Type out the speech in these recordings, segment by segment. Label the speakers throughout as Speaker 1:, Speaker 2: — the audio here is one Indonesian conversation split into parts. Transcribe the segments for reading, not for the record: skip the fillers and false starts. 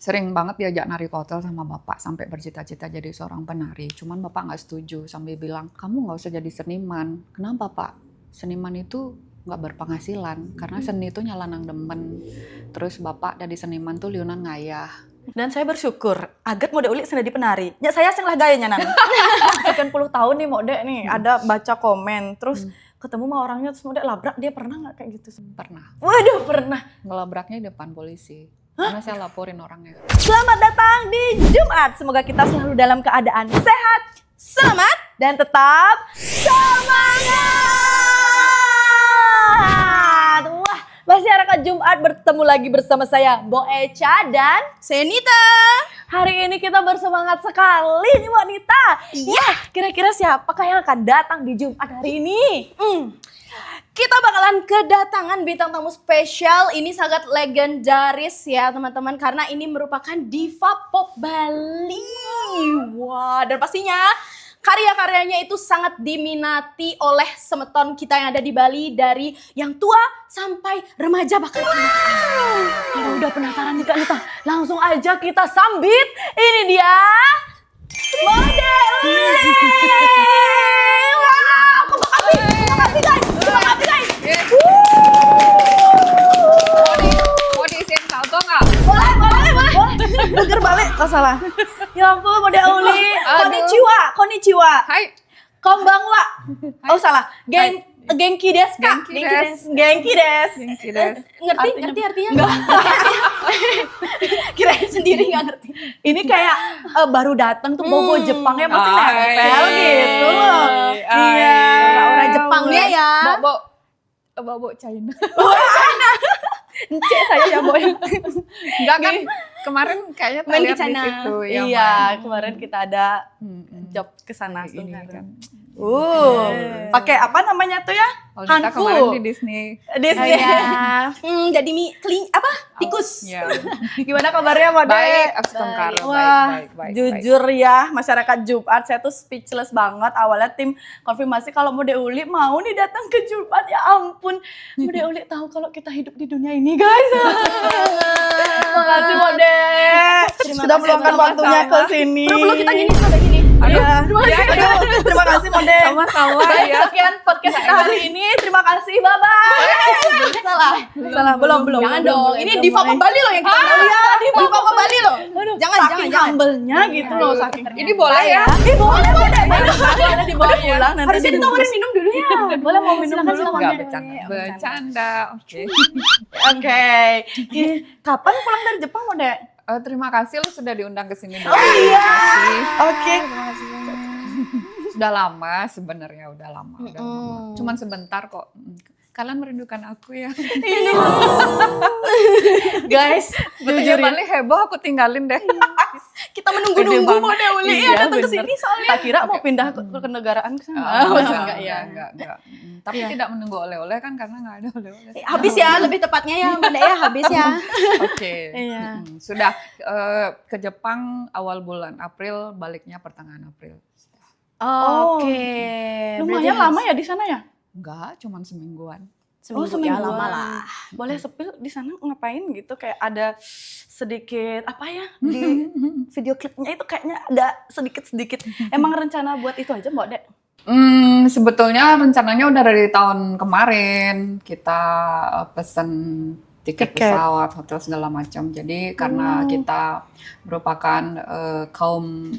Speaker 1: Sering banget diajak nari ke hotel sama bapak sampai bercita-cita jadi seorang penari. Cuman bapak nggak setuju sambil bilang, kamu nggak usah jadi seniman. Kenapa pak? Seniman itu nggak berpenghasilan karena seni itu nyalanang demen. Terus bapak dari seniman tuh liunan ngayah.
Speaker 2: Dan saya bersyukur agat mode ulik sudah di penari. Ya saya sing lah gayanya nan. Sekian puluh tahun nih mode nih ada baca komen terus ketemu sama orangnya terus mode labrak, dia pernah nggak kayak gitu?
Speaker 1: Pernah.
Speaker 2: Waduh pernah.
Speaker 1: Ngelabraknya di depan polisi. Karena saya laporin orangnya.
Speaker 2: Selamat datang di Jumat. Semoga kita selalu dalam keadaan sehat, selamat, dan tetap semangat. Wah, masyarakat Jumat bertemu lagi bersama saya, Bo Echa dan
Speaker 3: Senita.
Speaker 2: hari ini kita bersemangat sekali nih Mbak Nita. Ya, kira-kira siapakah yang akan datang di Jumat hari ini?
Speaker 3: Kita bakalan kedatangan bintang tamu spesial. Ini sangat legendaris ya teman-teman, karena ini merupakan diva pop Bali. Wah, dan pastinya karya-karyanya itu sangat diminati oleh semeton kita yang ada di Bali, dari yang tua sampai remaja bahkan anak-anak.
Speaker 2: Kalau udah penasaran nih Kak Nita, langsung aja kita sambit. Ini dia Mode Ulik. Wow, terima kasih guys. Terima kasih guys.
Speaker 1: Mau diisiin salto nggak?
Speaker 2: Boleh. Buker balik, oh salah. Ya ampun, Mode Ulik. Konnichiwa.
Speaker 1: Hai.
Speaker 2: Konbanwa. Oh salah. Genki desu Kak. Genki desu.
Speaker 3: Ngerti artinya?
Speaker 2: Enggak.
Speaker 3: Kirain sendiri nggak ngerti.
Speaker 2: Ini kayak baru datang tuh bobo Jepangnya pasti nempel gitu loh. Iya.
Speaker 3: Orang Jepangnya ya.
Speaker 1: Bobo China.
Speaker 2: Cek saya ya boy.
Speaker 1: Enggak kan? Kemarin kayaknya
Speaker 3: Main ke
Speaker 1: lihat di
Speaker 3: China.
Speaker 1: situ.
Speaker 2: Iya, kemarin kita ada job ke sana
Speaker 1: Ini
Speaker 2: kan.
Speaker 1: kan.
Speaker 2: Pakai apa namanya tuh ya?
Speaker 1: Oh, kita
Speaker 2: Hanfu.
Speaker 1: kemarin di Disney.
Speaker 2: Disney.
Speaker 3: Jadi tikus.
Speaker 1: Ya.
Speaker 2: Gimana kabarnya Mode?
Speaker 1: Baik, Akstongkar.
Speaker 2: Wah,
Speaker 1: Baik.
Speaker 2: jujur ya masyarakat Jumat saya tuh speechless banget. Awalnya tim konfirmasi kalau Mode Ulik mau nih datang ke Jumat, ya ampun. Mode Ulik tahu kalau kita hidup di dunia ini guys. Terima kasih Mode. Sudah meluangkan waktunya ke sini.
Speaker 3: Perlu kita gini sampai gini.
Speaker 2: Iya. Terima kasih Mode.
Speaker 1: Sama-sama
Speaker 2: Baik,
Speaker 1: ya.
Speaker 2: sekian podcast kita hari ini. Terima kasih. Bye bye. Salah. Belum.
Speaker 3: Jangan dong. Ini diva pop Bali loh yang kita tahu.
Speaker 2: Iya,
Speaker 3: Diva pop Bali loh. Jangan.
Speaker 2: humble-nya gitu loh, saking
Speaker 1: Ini boleh ya?
Speaker 2: boleh dibawa pulang nanti
Speaker 3: Harusnya ditawarin minum dulu ya.
Speaker 2: boleh mau minum
Speaker 3: Silakan,
Speaker 2: dulu
Speaker 3: silakan.
Speaker 1: Enggak
Speaker 2: Mode?
Speaker 1: bercanda. Oke.
Speaker 2: Oke. Kapan pulang dari Jepang Mode?
Speaker 1: Terima kasih lu sudah diundang ke sini.
Speaker 2: Oh iya.
Speaker 1: Terima kasih.
Speaker 2: Oke.
Speaker 1: Sudah lama sebenarnya, udah lama. Cuman sebentar kok. Kalian merindukan aku ya.
Speaker 2: Guys,
Speaker 1: Jujur
Speaker 2: jujur ya.
Speaker 1: Bali heboh, aku tinggalin deh.
Speaker 3: Kita menunggu-nunggu Mode Ulik
Speaker 2: Iya,
Speaker 3: ya datang ke
Speaker 2: bener.
Speaker 3: sini soalnya.
Speaker 2: Tak kira mau pindah ke kenegaraan ke sana. Enggak ya.
Speaker 1: Enggak. Tapi tidak menunggu oleh-oleh kan karena nggak ada oleh-oleh.
Speaker 3: Habis ya, lebih tepatnya ya Mode ya, habis ya.
Speaker 1: Oke.
Speaker 2: Iya.
Speaker 1: Sudah ke Jepang awal bulan April, baliknya pertengahan April.
Speaker 3: Oke.
Speaker 2: Lumayan lama ya di sana ya?
Speaker 1: Enggak, cuman semingguan.
Speaker 3: Seminggu
Speaker 2: semingguan.
Speaker 3: ya, lama lah.
Speaker 2: Boleh sepil di sana ngapain gitu, kayak ada sedikit apa ya di video klipnya itu kayaknya ada sedikit. Emang rencana buat itu aja Mbak Dek?
Speaker 1: Sebetulnya rencananya udah dari tahun kemarin kita pesen tiket pesawat, hotel segala macam. Jadi karena kita merupakan kaum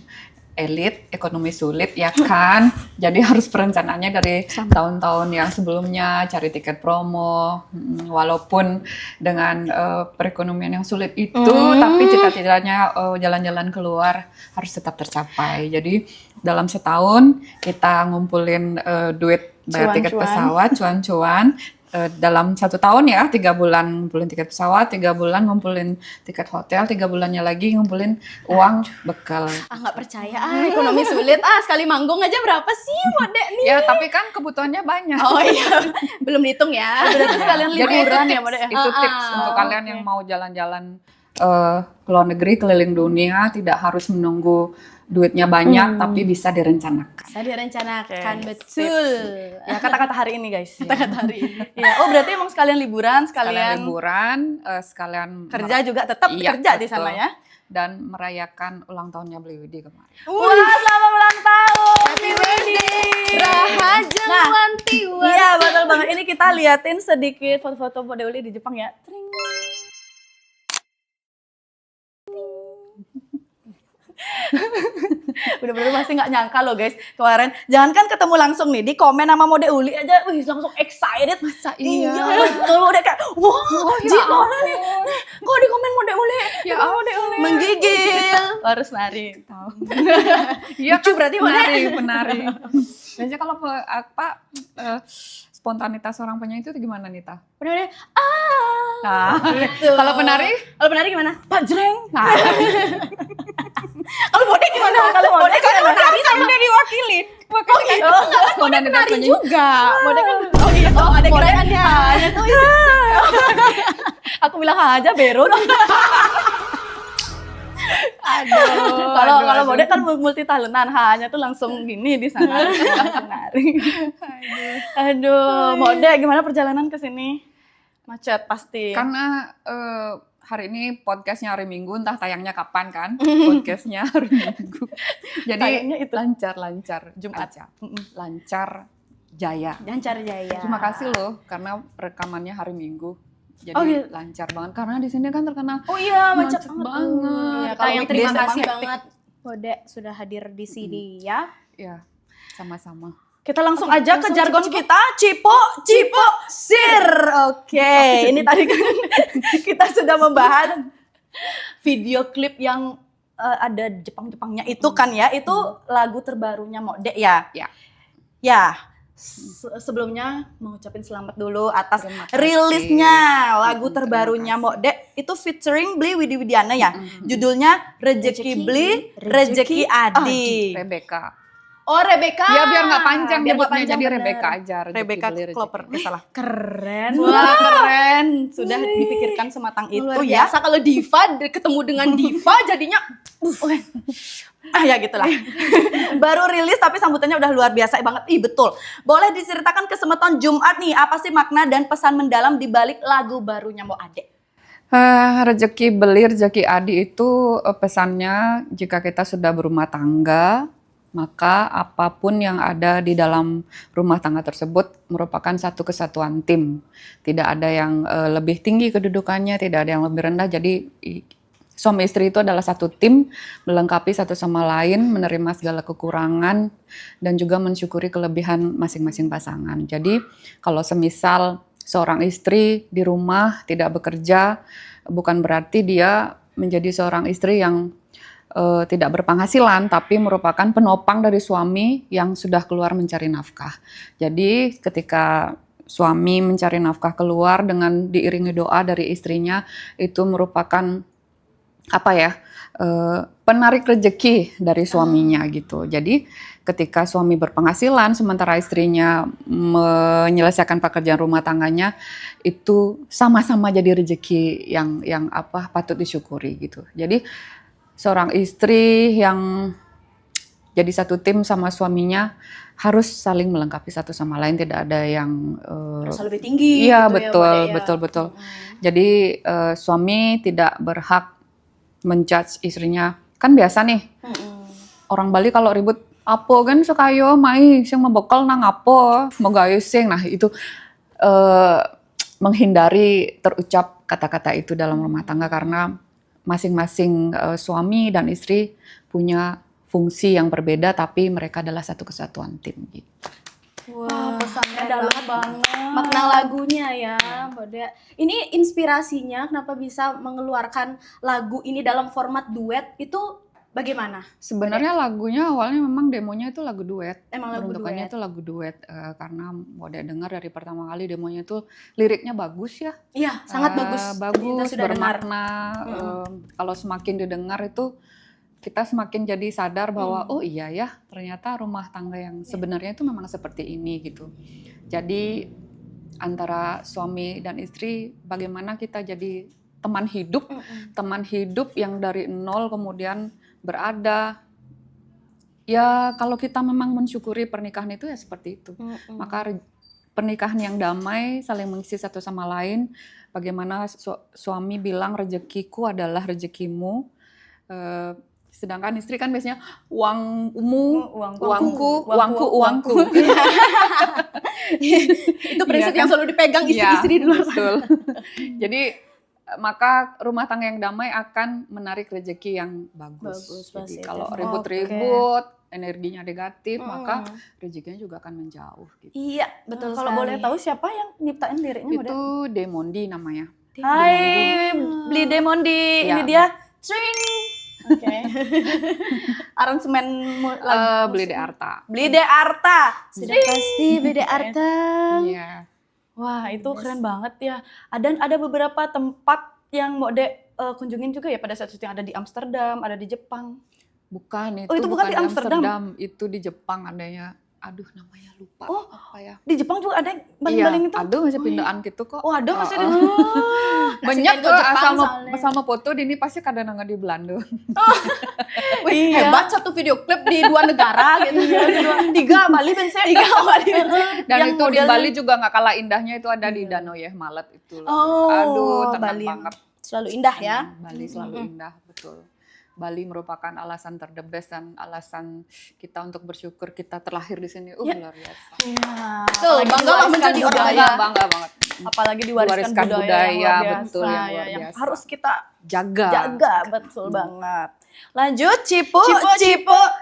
Speaker 1: elit, ekonomi sulit ya kan. Jadi harus perencanaannya dari tahun-tahun yang sebelumnya, cari tiket promo. Walaupun dengan perekonomian yang sulit itu, tapi cita-citanya jalan-jalan keluar harus tetap tercapai. Jadi dalam setahun kita ngumpulin duit bayar tiket pesawat, cuan-cuan. Dalam 1 tahun ya, 3 bulan ngumpulin tiket pesawat, 3 bulan ngumpulin tiket hotel, 3 bulannya lagi ngumpulin uang bekal.
Speaker 3: Nggak percaya, ekonomi sulit. Sekali manggung aja berapa sih Mode nih?
Speaker 1: Ya tapi kan kebutuhannya banyak.
Speaker 3: Oh iya, belum dihitung ya.
Speaker 2: Berarti sekalian
Speaker 1: Jadi
Speaker 2: liburan ya Mbak Dek?
Speaker 1: itu tips untuk kalian yang mau jalan-jalan ke luar negeri, keliling dunia, tidak harus menunggu duitnya banyak, tapi bisa direncanakan.
Speaker 3: Bisa direncanakan,
Speaker 2: Oke.
Speaker 3: betul.
Speaker 2: Ya kata-kata hari ini guys.
Speaker 3: Kata-kata hari ini.
Speaker 2: Ya, oh berarti emang sekalian liburan,
Speaker 1: Sekalian
Speaker 2: sekalian
Speaker 1: liburan, sekalian
Speaker 2: kerja juga tetap
Speaker 1: Iya,
Speaker 2: kerja di
Speaker 1: betul.
Speaker 2: sana ya.
Speaker 1: Dan merayakan ulang tahunnya Bliwidi kemarin.
Speaker 2: Wah, selamat ulang tahun. Happy birthday.
Speaker 3: Rahaja
Speaker 2: Nah,
Speaker 3: Wanti-wanti.
Speaker 2: Iya, betul banget. Ini kita liatin sedikit foto-foto Mbak Deuli di Jepang ya. Tring. Bener-bener masih nggak nyangka loh guys. Kemarin, jangankan ketemu langsung nih, di komen sama Mode Uli aja, wih langsung excited.
Speaker 1: Masa
Speaker 2: Iya, betul. Udah kayak, wah, gimana nih? Kok di komen Mode Uli?
Speaker 1: Ya
Speaker 2: Mode Uli. Menggigil. Harus nari. Tahu.
Speaker 1: Iya,
Speaker 2: Lucu berarti, Mode.
Speaker 1: penari. Biasanya kalau spontanitas orang penyanyi itu gimana, Nita?
Speaker 2: Udah.
Speaker 1: Nah,
Speaker 2: Gitu.
Speaker 1: kalau penari?
Speaker 2: Kalau penari gimana? Pak Jreng.
Speaker 1: Nah,
Speaker 2: Kalau Mode gimana? Kalau Mode kan menari sama
Speaker 1: dia diwakilin.
Speaker 2: Oh gitu.
Speaker 1: Spontanitas
Speaker 3: Penari
Speaker 1: penyanyi.
Speaker 3: juga.
Speaker 2: Mode kan oh iya tuh ada
Speaker 3: Mode
Speaker 2: gerakannya. Hanya tuh itu. Aku bilang aja Bero dong. Kalau Mode kan multi talentan, hanya tuh langsung gini di sana langsung nari. Aduh, Mode gimana perjalanan ke sini? Macet pasti.
Speaker 1: Karena hari ini podcastnya hari Minggu, entah tayangnya kapan kan? Podcastnya hari Minggu. Jadi
Speaker 2: Tayangnya itu.
Speaker 1: lancar
Speaker 2: Jumat.
Speaker 1: aja. Lancar jaya.
Speaker 2: Lancar jaya.
Speaker 1: Terima kasih loh karena rekamannya hari Minggu. Jadi
Speaker 2: Oh, gitu.
Speaker 1: lancar banget karena di sini kan terkenal
Speaker 2: Oh iya, macet
Speaker 1: Macet
Speaker 2: banget.
Speaker 1: banget.
Speaker 2: Ya,
Speaker 3: Kita
Speaker 2: kalau
Speaker 3: yang
Speaker 2: weekdays
Speaker 3: terima
Speaker 2: emang
Speaker 3: kasih
Speaker 2: hektik.
Speaker 3: banget Mode sudah hadir di sini ya.
Speaker 1: ya sama-sama.
Speaker 2: Kita langsung aja ke jargon kita, cipo sir. Oke, ini tadi kan kita sudah membahas video klip yang ada Jepang-Jepangnya itu kan ya, itu lagu terbarunya Mode ya.
Speaker 1: Ya.
Speaker 2: Ya. Sebelumnya mau ucapin selamat dulu atas
Speaker 1: Terima kasih.
Speaker 2: rilisnya lagu
Speaker 1: Terima
Speaker 2: terbarunya
Speaker 1: kasih.
Speaker 2: Mode itu featuring Bli Widi Widiana ya. Judulnya Rezeki Bli, Rezeki Adi.
Speaker 1: Rebecca.
Speaker 3: Oh, Rebecca.
Speaker 1: Ya biar nggak panjang
Speaker 2: biar nggak
Speaker 1: nyebutnya,
Speaker 2: panjang,
Speaker 1: jadi
Speaker 2: bener.
Speaker 1: Rebecca aja. Rezeki
Speaker 2: Rebecca
Speaker 1: Beli, rezeki.
Speaker 2: Kloper, salah.
Speaker 3: Keren.
Speaker 2: Wah, keren. Sudah dipikirkan sematang itu
Speaker 3: Luar
Speaker 2: ya.
Speaker 3: biasa kalau diva ketemu dengan diva jadinya
Speaker 2: Ya gitulah. Baru rilis tapi sambutannya udah luar biasa banget. Ih betul. Boleh diceritakan kesempatan Jumat nih, apa sih makna dan pesan mendalam di balik lagu barunya Mo Ade?
Speaker 1: Rezeki beli, rezeki adi itu pesannya jika kita sudah berumah tangga, maka apapun yang ada di dalam rumah tangga tersebut merupakan satu kesatuan tim. Tidak ada yang lebih tinggi kedudukannya, tidak ada yang lebih rendah. Jadi suami istri itu adalah satu tim, melengkapi satu sama lain, menerima segala kekurangan, dan juga mensyukuri kelebihan masing-masing pasangan. Jadi kalau semisal seorang istri di rumah tidak bekerja, bukan berarti dia menjadi seorang istri yang tidak berpenghasilan, tapi merupakan penopang dari suami yang sudah keluar mencari nafkah. Jadi ketika suami mencari nafkah keluar dengan diiringi doa dari istrinya, itu merupakan penarik rezeki dari suaminya gitu. Jadi ketika suami berpenghasilan sementara istrinya menyelesaikan pekerjaan rumah tangganya, itu sama-sama jadi rezeki yang patut disyukuri gitu. Jadi seorang istri yang jadi satu tim sama suaminya harus saling melengkapi satu sama lain, tidak ada yang
Speaker 2: Harus lebih tinggi.
Speaker 1: iya
Speaker 2: gitu ya,
Speaker 1: betul. Jadi suami tidak berhak menjudge istrinya. Kan biasa nih orang Bali kalau ribut apa kan sekayo mai sing membekal nang apa megayo sing. Nah itu menghindari terucap kata-kata itu dalam rumah tangga karena masing-masing suami dan istri punya fungsi yang berbeda tapi mereka adalah satu kesatuan tim gitu.
Speaker 2: Wah, pesannya dalam banget.
Speaker 3: makna lagunya ya, Mode. Ini inspirasinya kenapa bisa mengeluarkan lagu ini dalam format duet itu bagaimana?
Speaker 1: Sebenarnya lagunya awalnya memang demonya itu lagu duet.
Speaker 3: Emang lagu
Speaker 1: Peruntukannya
Speaker 3: duet.
Speaker 1: itu lagu duet karena Mode dengar dari pertama kali demonya itu liriknya bagus ya.
Speaker 3: Iya, sangat bagus. Kita
Speaker 1: Bagus,
Speaker 3: sudah dengar.
Speaker 1: bermakna. Kalau semakin didengar itu kita semakin jadi sadar bahwa oh iya ya ternyata rumah tangga yang sebenarnya itu memang seperti ini gitu. Jadi antara suami dan istri bagaimana kita jadi teman hidup yang dari nol kemudian berada. Ya kalau kita memang mensyukuri pernikahan itu ya seperti itu. Maka pernikahan yang damai, saling mengisi satu sama lain. Bagaimana suami bilang rezekiku adalah rezekimu. Sedangkan istri kan biasanya uangku.
Speaker 3: Itu prinsip yang selalu dipegang istri-istri di luar sana.
Speaker 1: Betul. Jadi maka rumah tangga yang damai akan menarik rezeki yang bagus. Jadi kalau ribut-ribut, energinya negatif, maka rezekinya juga akan menjauh. Gitu.
Speaker 3: Iya, betul
Speaker 2: Kalau
Speaker 3: sekali.
Speaker 2: boleh tahu siapa yang nyiptain liriknya?
Speaker 1: Itu Demondi namanya.
Speaker 2: Hai, Bli Demondi.
Speaker 1: Ya.
Speaker 2: Ini dia. Tring. Oke. Aransemen lagu.
Speaker 1: Beli de Arta.
Speaker 2: Bli de Arta.
Speaker 3: Sudah pasti beda arta.
Speaker 1: Iya.
Speaker 2: Wah, itu keren banget ya. Ada beberapa tempat yang mau kunjungin juga ya pada saat syuting, ada di Amsterdam, ada di Jepang.
Speaker 1: Bukan,
Speaker 2: itu bukan di Amsterdam.
Speaker 1: Itu di Jepang adanya. Aduh, namanya lupa.
Speaker 2: Oh,
Speaker 1: apa ya?
Speaker 2: Di Jepang juga ada baling-baling itu.
Speaker 1: Aduh, masih pindahan gitu kok.
Speaker 2: Oh, ada masih di
Speaker 1: Banyak
Speaker 3: Kasih
Speaker 1: ke
Speaker 3: Jepang
Speaker 1: asal mau foto di ini pasti kadang-kadang di Belanda.
Speaker 3: Wih, hebat satu video klip di 2 negara gitu.
Speaker 2: 3 Bali bensin.
Speaker 3: 3 Bali.
Speaker 1: Dan
Speaker 2: Yang
Speaker 1: itu di
Speaker 2: modelnya-
Speaker 1: Bali juga nggak kalah indahnya, itu ada di Danau Malet itu loh.
Speaker 2: Oh,
Speaker 1: Aduh, tenang
Speaker 2: Bali.
Speaker 1: banget.
Speaker 3: Selalu indah ya.
Speaker 1: Bali selalu indah, betul. Bali merupakan alasan terdebes dan alasan kita untuk bersyukur kita terlahir di sini. Luar biasa.
Speaker 2: Iya.
Speaker 3: Tuh,
Speaker 2: Apalagi
Speaker 3: bangga lah
Speaker 2: diwariskan
Speaker 3: menjadi orang
Speaker 2: budaya.
Speaker 3: Bangga.
Speaker 1: Bangga banget.
Speaker 2: Apalagi diwariskan
Speaker 1: Diwariskan
Speaker 2: budaya,
Speaker 1: budaya,
Speaker 2: yang luar biasa,
Speaker 1: betul, yang luar
Speaker 2: yang
Speaker 1: biasa.
Speaker 2: harus kita
Speaker 1: Jaga.
Speaker 2: jaga, betul banget. Lanjut, Cipu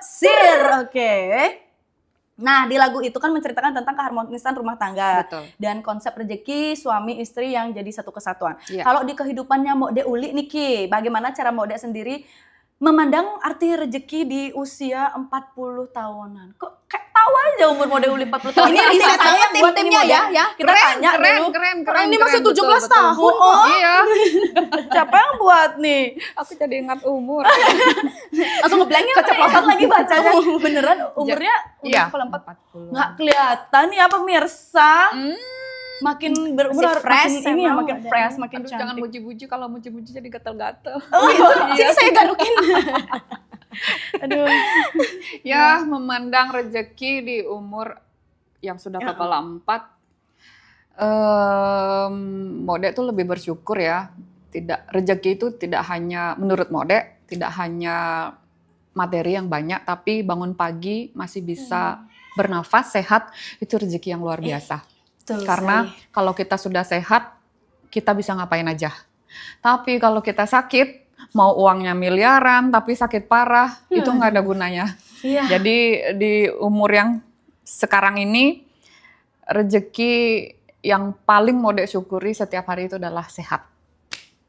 Speaker 2: Sir. Oke. Nah, di lagu itu kan menceritakan tentang keharmonisan rumah tangga.
Speaker 1: Betul.
Speaker 2: Dan konsep rezeki suami istri yang jadi satu kesatuan.
Speaker 1: Iya.
Speaker 2: Kalau di kehidupannya Mode Uli nih Ki, bagaimana cara Mode sendiri memandang arti rezeki di usia 40 tahunan? Kok kayak tahu aja umur Mode Uli 40 tahun.
Speaker 3: Ini riset
Speaker 2: saya
Speaker 3: banget
Speaker 2: buat
Speaker 3: timnya
Speaker 2: ini,
Speaker 3: ya,
Speaker 2: Mode.
Speaker 3: ya.
Speaker 2: Kita tanya dulu.
Speaker 1: keren.
Speaker 3: Ini masih 17
Speaker 1: betul.
Speaker 3: tahun kok.
Speaker 1: Iya,
Speaker 2: Siapa yang buat nih?
Speaker 1: aku jadi ingat umur.
Speaker 3: Langsung ngeblank ya.
Speaker 2: Keceplosan lagi bacanya. Beneran umurnya
Speaker 1: Iya,
Speaker 2: udah 40.
Speaker 1: 40.
Speaker 2: Nggak kelihatan ya pemirsa. Makin berumur
Speaker 3: Masih fresh
Speaker 2: makin ini ya,
Speaker 3: emang
Speaker 2: makin
Speaker 3: badannya.
Speaker 2: fresh, makin
Speaker 1: Aduh, jangan
Speaker 2: cantik.
Speaker 1: muji-muji, kalau muji-muji jadi gatel-gatel.
Speaker 2: Oh itu,
Speaker 3: Sini saya gadukin.
Speaker 2: aduh.
Speaker 1: Ya, memandang rezeki di umur yang sudah kepala 4, Mode tuh lebih bersyukur ya. Rezeki itu tidak hanya, menurut Mode, tidak hanya materi yang banyak, tapi bangun pagi masih bisa bernafas, sehat, itu rezeki yang luar biasa.
Speaker 2: Betul
Speaker 1: Karena
Speaker 2: sekali.
Speaker 1: kalau kita sudah sehat, kita bisa ngapain aja. Tapi kalau kita sakit, mau uangnya miliaran, tapi sakit parah, itu nggak ada gunanya.
Speaker 2: Iya.
Speaker 1: Jadi di umur yang sekarang ini, rezeki yang paling Mode syukuri setiap hari itu adalah sehat.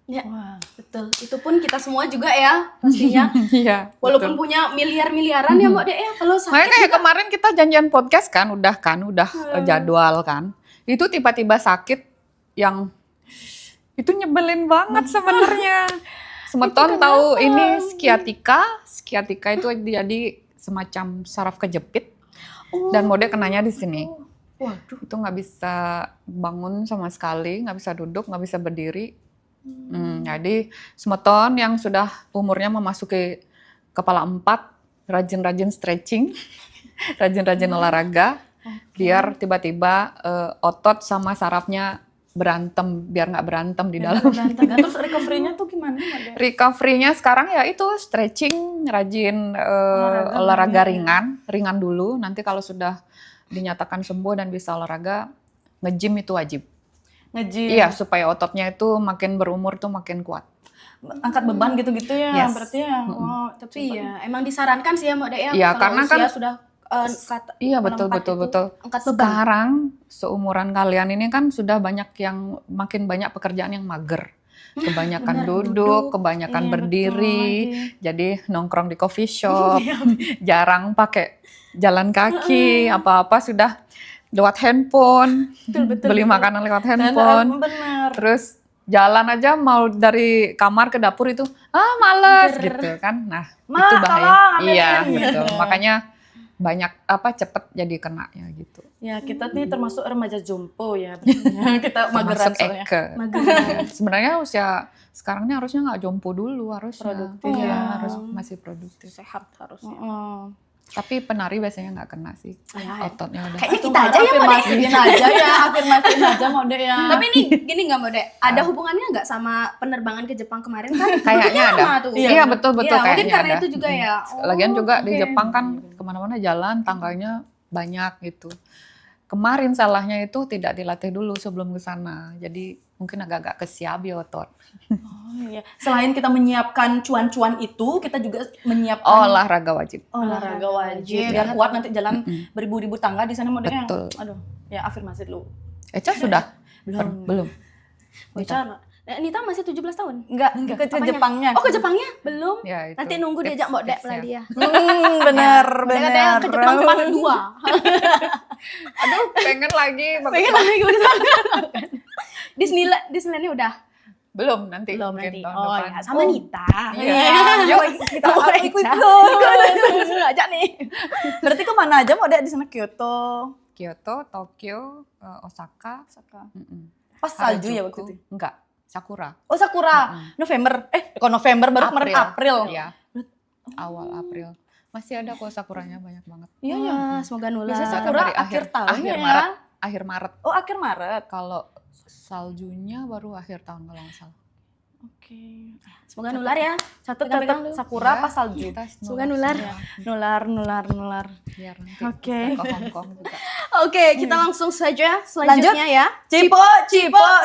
Speaker 3: Ya,
Speaker 2: Wah.
Speaker 3: betul. Itu pun kita semua juga ya, pastinya.
Speaker 1: Iya.
Speaker 3: Walaupun punya miliar-miliaran ya Mbak Dek ya, kalau sakit
Speaker 1: Makanya kayak kemarin kita janjian podcast kan, udah jadwal kan. Itu tiba-tiba sakit yang itu nyebelin banget sebenarnya. Semeton tahu ini skiatika itu jadi semacam saraf kejepit dan Mode kenanya di sini.
Speaker 2: Waduh.
Speaker 1: Itu nggak bisa bangun sama sekali, nggak bisa duduk, nggak bisa berdiri. Jadi semeton yang sudah umurnya memasuki kepala 4, rajin-rajin stretching, rajin-rajin olahraga, biar tiba-tiba otot sama sarafnya berantem, biar nggak berantem di dalam.
Speaker 2: Terus recovery-nya tuh gimana, Mbak?
Speaker 1: Recovery-nya sekarang ya itu stretching, rajin olahraga ringan dulu. Nanti kalau sudah dinyatakan sembuh dan bisa olahraga, nge-gym itu wajib.
Speaker 2: Nge-gym.
Speaker 1: Iya, supaya ototnya itu makin berumur tuh makin kuat.
Speaker 2: Angkat beban gitu-gitu ya,
Speaker 1: Yes.
Speaker 2: berarti ya. Oh,
Speaker 3: tapi ya emang disarankan sih ya Mbak Dek ya.
Speaker 1: Iya,
Speaker 3: kalau
Speaker 1: karena
Speaker 3: usia
Speaker 1: kan
Speaker 3: sudah
Speaker 1: Iya, betul.
Speaker 3: angkat beban.
Speaker 1: Sekarang seumuran kalian ini kan sudah banyak yang makin banyak pekerjaan yang mager. Kebanyakan
Speaker 2: Benar,
Speaker 1: duduk, kebanyakan
Speaker 2: Iya,
Speaker 1: berdiri.
Speaker 2: betul
Speaker 1: Jadi nongkrong di coffee shop, jarang pakai jalan kaki, apa-apa sudah lewat handphone,
Speaker 2: Betul,
Speaker 1: beli
Speaker 2: betul.
Speaker 1: makanan lewat handphone.
Speaker 2: Bener.
Speaker 1: Terus jalan aja mau dari kamar ke dapur itu males gitu kan. Nah,
Speaker 2: Ma,
Speaker 1: itu bahaya.
Speaker 2: tolong, ambilin.
Speaker 1: Iya, gitu. Makanya banyak cepet jadi kena ya gitu.
Speaker 2: Ya kita nih termasuk remaja jompo ya. Kita mageran
Speaker 1: Termasuk
Speaker 2: soalnya.
Speaker 1: Eke.
Speaker 3: Mageran.
Speaker 1: Sebenarnya usia sekarang ini harusnya nggak jompo dulu, harusnya
Speaker 2: Produktif
Speaker 1: Iya,
Speaker 2: ya.
Speaker 1: harus masih produktif.
Speaker 3: Sehat harusnya.
Speaker 1: Tapi penari biasanya nggak kena sih,
Speaker 3: Ya.
Speaker 1: ototnya udah.
Speaker 3: Kayaknya kita aja ya Mode.
Speaker 2: Afirmasiin aja ya, afirmasiin aja Mode ya.
Speaker 3: Tapi ini gini nggak Mode, ada hubungannya nggak sama penerbangan ke Jepang kemarin kan?
Speaker 1: Kayaknya ada.
Speaker 3: Lama tuh.
Speaker 1: Iya betul
Speaker 3: Iya, mungkin
Speaker 1: kayaknya
Speaker 3: karena
Speaker 1: ada.
Speaker 3: itu juga ya.
Speaker 1: Lagian juga di
Speaker 3: oke.
Speaker 1: Jepang kan kemana-mana jalan tangganya banyak gitu. Kemarin salahnya itu tidak dilatih dulu sebelum ke sana, jadi mungkin agak-agak kesiabi otot.
Speaker 2: Oh iya. Selain kita menyiapkan cuan-cuan itu, kita juga menyiapkan
Speaker 1: Olahraga wajib.
Speaker 2: olahraga wajib
Speaker 3: Wajib.
Speaker 2: biar kuat nanti jalan beribu-ribu tangga di sana Mode yang
Speaker 1: Betul.
Speaker 2: aduh, ya afirmasi dulu.
Speaker 1: Eca sudah?
Speaker 2: Belum.
Speaker 1: Belum.
Speaker 2: Bicara.
Speaker 3: Nita masih 17 tahun?
Speaker 2: Enggak, ke
Speaker 3: Apanya?
Speaker 2: Jepangnya.
Speaker 3: Oh ke Jepangnya? Belum.
Speaker 1: Ya, itu
Speaker 3: Nanti nunggu diajak Mbok Dek lah
Speaker 1: tipsnya.
Speaker 3: dia.
Speaker 2: Bener,
Speaker 3: Dia katanya ke Jepang part 2.
Speaker 1: Aduh, pengen lagi.
Speaker 3: Pengen lagi ke sana. Disneyland-nya udah?
Speaker 1: Belum nanti.
Speaker 3: Belum
Speaker 1: mungkin
Speaker 3: nanti.
Speaker 1: tahun
Speaker 3: Oh
Speaker 1: depan.
Speaker 3: ya, sama Nita.
Speaker 1: Iya.
Speaker 2: Yuk, kita ikut
Speaker 3: Ajak nih.
Speaker 2: Berarti kemana aja Mode di sana? Kyoto.
Speaker 1: Kyoto, Tokyo, Osaka. Mm-mm.
Speaker 2: Pas salju ya waktu
Speaker 1: Harajuku.
Speaker 2: itu.
Speaker 1: Enggak, Sakura.
Speaker 2: Oh Sakura, November. Kok November baru kemarin April.
Speaker 1: Iya. Awal April. Masih ada kok sakuranya banyak banget.
Speaker 2: Iya ya.
Speaker 3: Wah, semoga nular.
Speaker 2: Biasanya
Speaker 1: Sakura
Speaker 2: Sakura
Speaker 1: dari
Speaker 2: akhir tahun
Speaker 1: akhir
Speaker 2: ya.
Speaker 1: Maret. Akhir Maret.
Speaker 2: Oh akhir Maret.
Speaker 1: Kalau saljunya baru akhir tahun kalau nggak salah.
Speaker 2: Oke.
Speaker 3: Semoga nular ya.
Speaker 2: Catat
Speaker 3: Pegang-pegang dulu.
Speaker 2: Sakura
Speaker 1: Ya,
Speaker 2: pas salju.
Speaker 1: kita
Speaker 3: Semoga nular.
Speaker 2: Nular.
Speaker 1: Biar nanti
Speaker 2: Oke.
Speaker 1: bisa ke Hong Kong juga.
Speaker 3: Oke, kita langsung saja selanjutnya ya.
Speaker 2: Cipo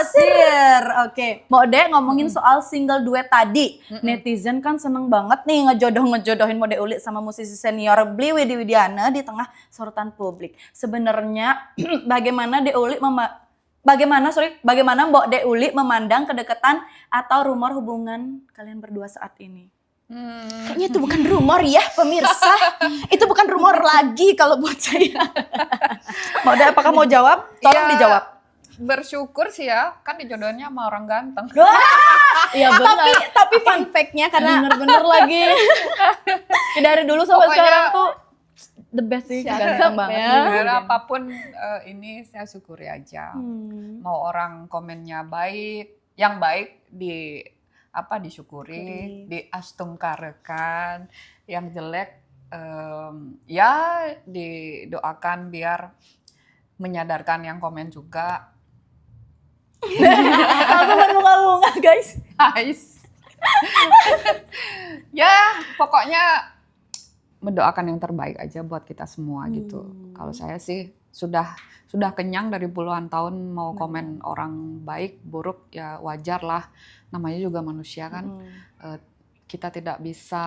Speaker 2: sir. Oke. Mode ngomongin soal single duet tadi. Netizen kan seneng banget nih ngejodohin Mode Uli sama musisi senior Bli Widi Widiana di tengah sorotan publik. Sebenarnya bagaimana bagaimana Mbok De Uli memandang kedekatan atau rumor hubungan kalian berdua saat ini?
Speaker 3: Kayaknya itu bukan rumor ya pemirsa. Itu bukan rumor lagi kalau buat saya.
Speaker 2: Mode apakah mau jawab? Tolong
Speaker 1: Ya,
Speaker 2: dijawab.
Speaker 1: Bersyukur sih ya, kan dijodohnya sama orang ganteng.
Speaker 2: Iya
Speaker 3: Tapi fun fact-nya karena
Speaker 2: bener lagi. Dari dulu sampai
Speaker 1: Pokoknya-
Speaker 2: sekarang tuh the best sih, ganteng banget.
Speaker 3: ya.
Speaker 1: Biar apapun ini saya syukuri aja. Mau orang komennya baik, yang baik disyukuri, diastungkarekan, yang jelek ya didoakan biar menyadarkan yang komen juga.
Speaker 2: Langsung berbunga-bunga guys.
Speaker 1: Guys. Ya, pokoknya mendoakan yang terbaik aja buat kita semua gitu. Kalau saya sih sudah kenyang dari puluhan tahun mau komen orang baik, buruk ya wajar lah. Namanya juga manusia kan. Kita tidak bisa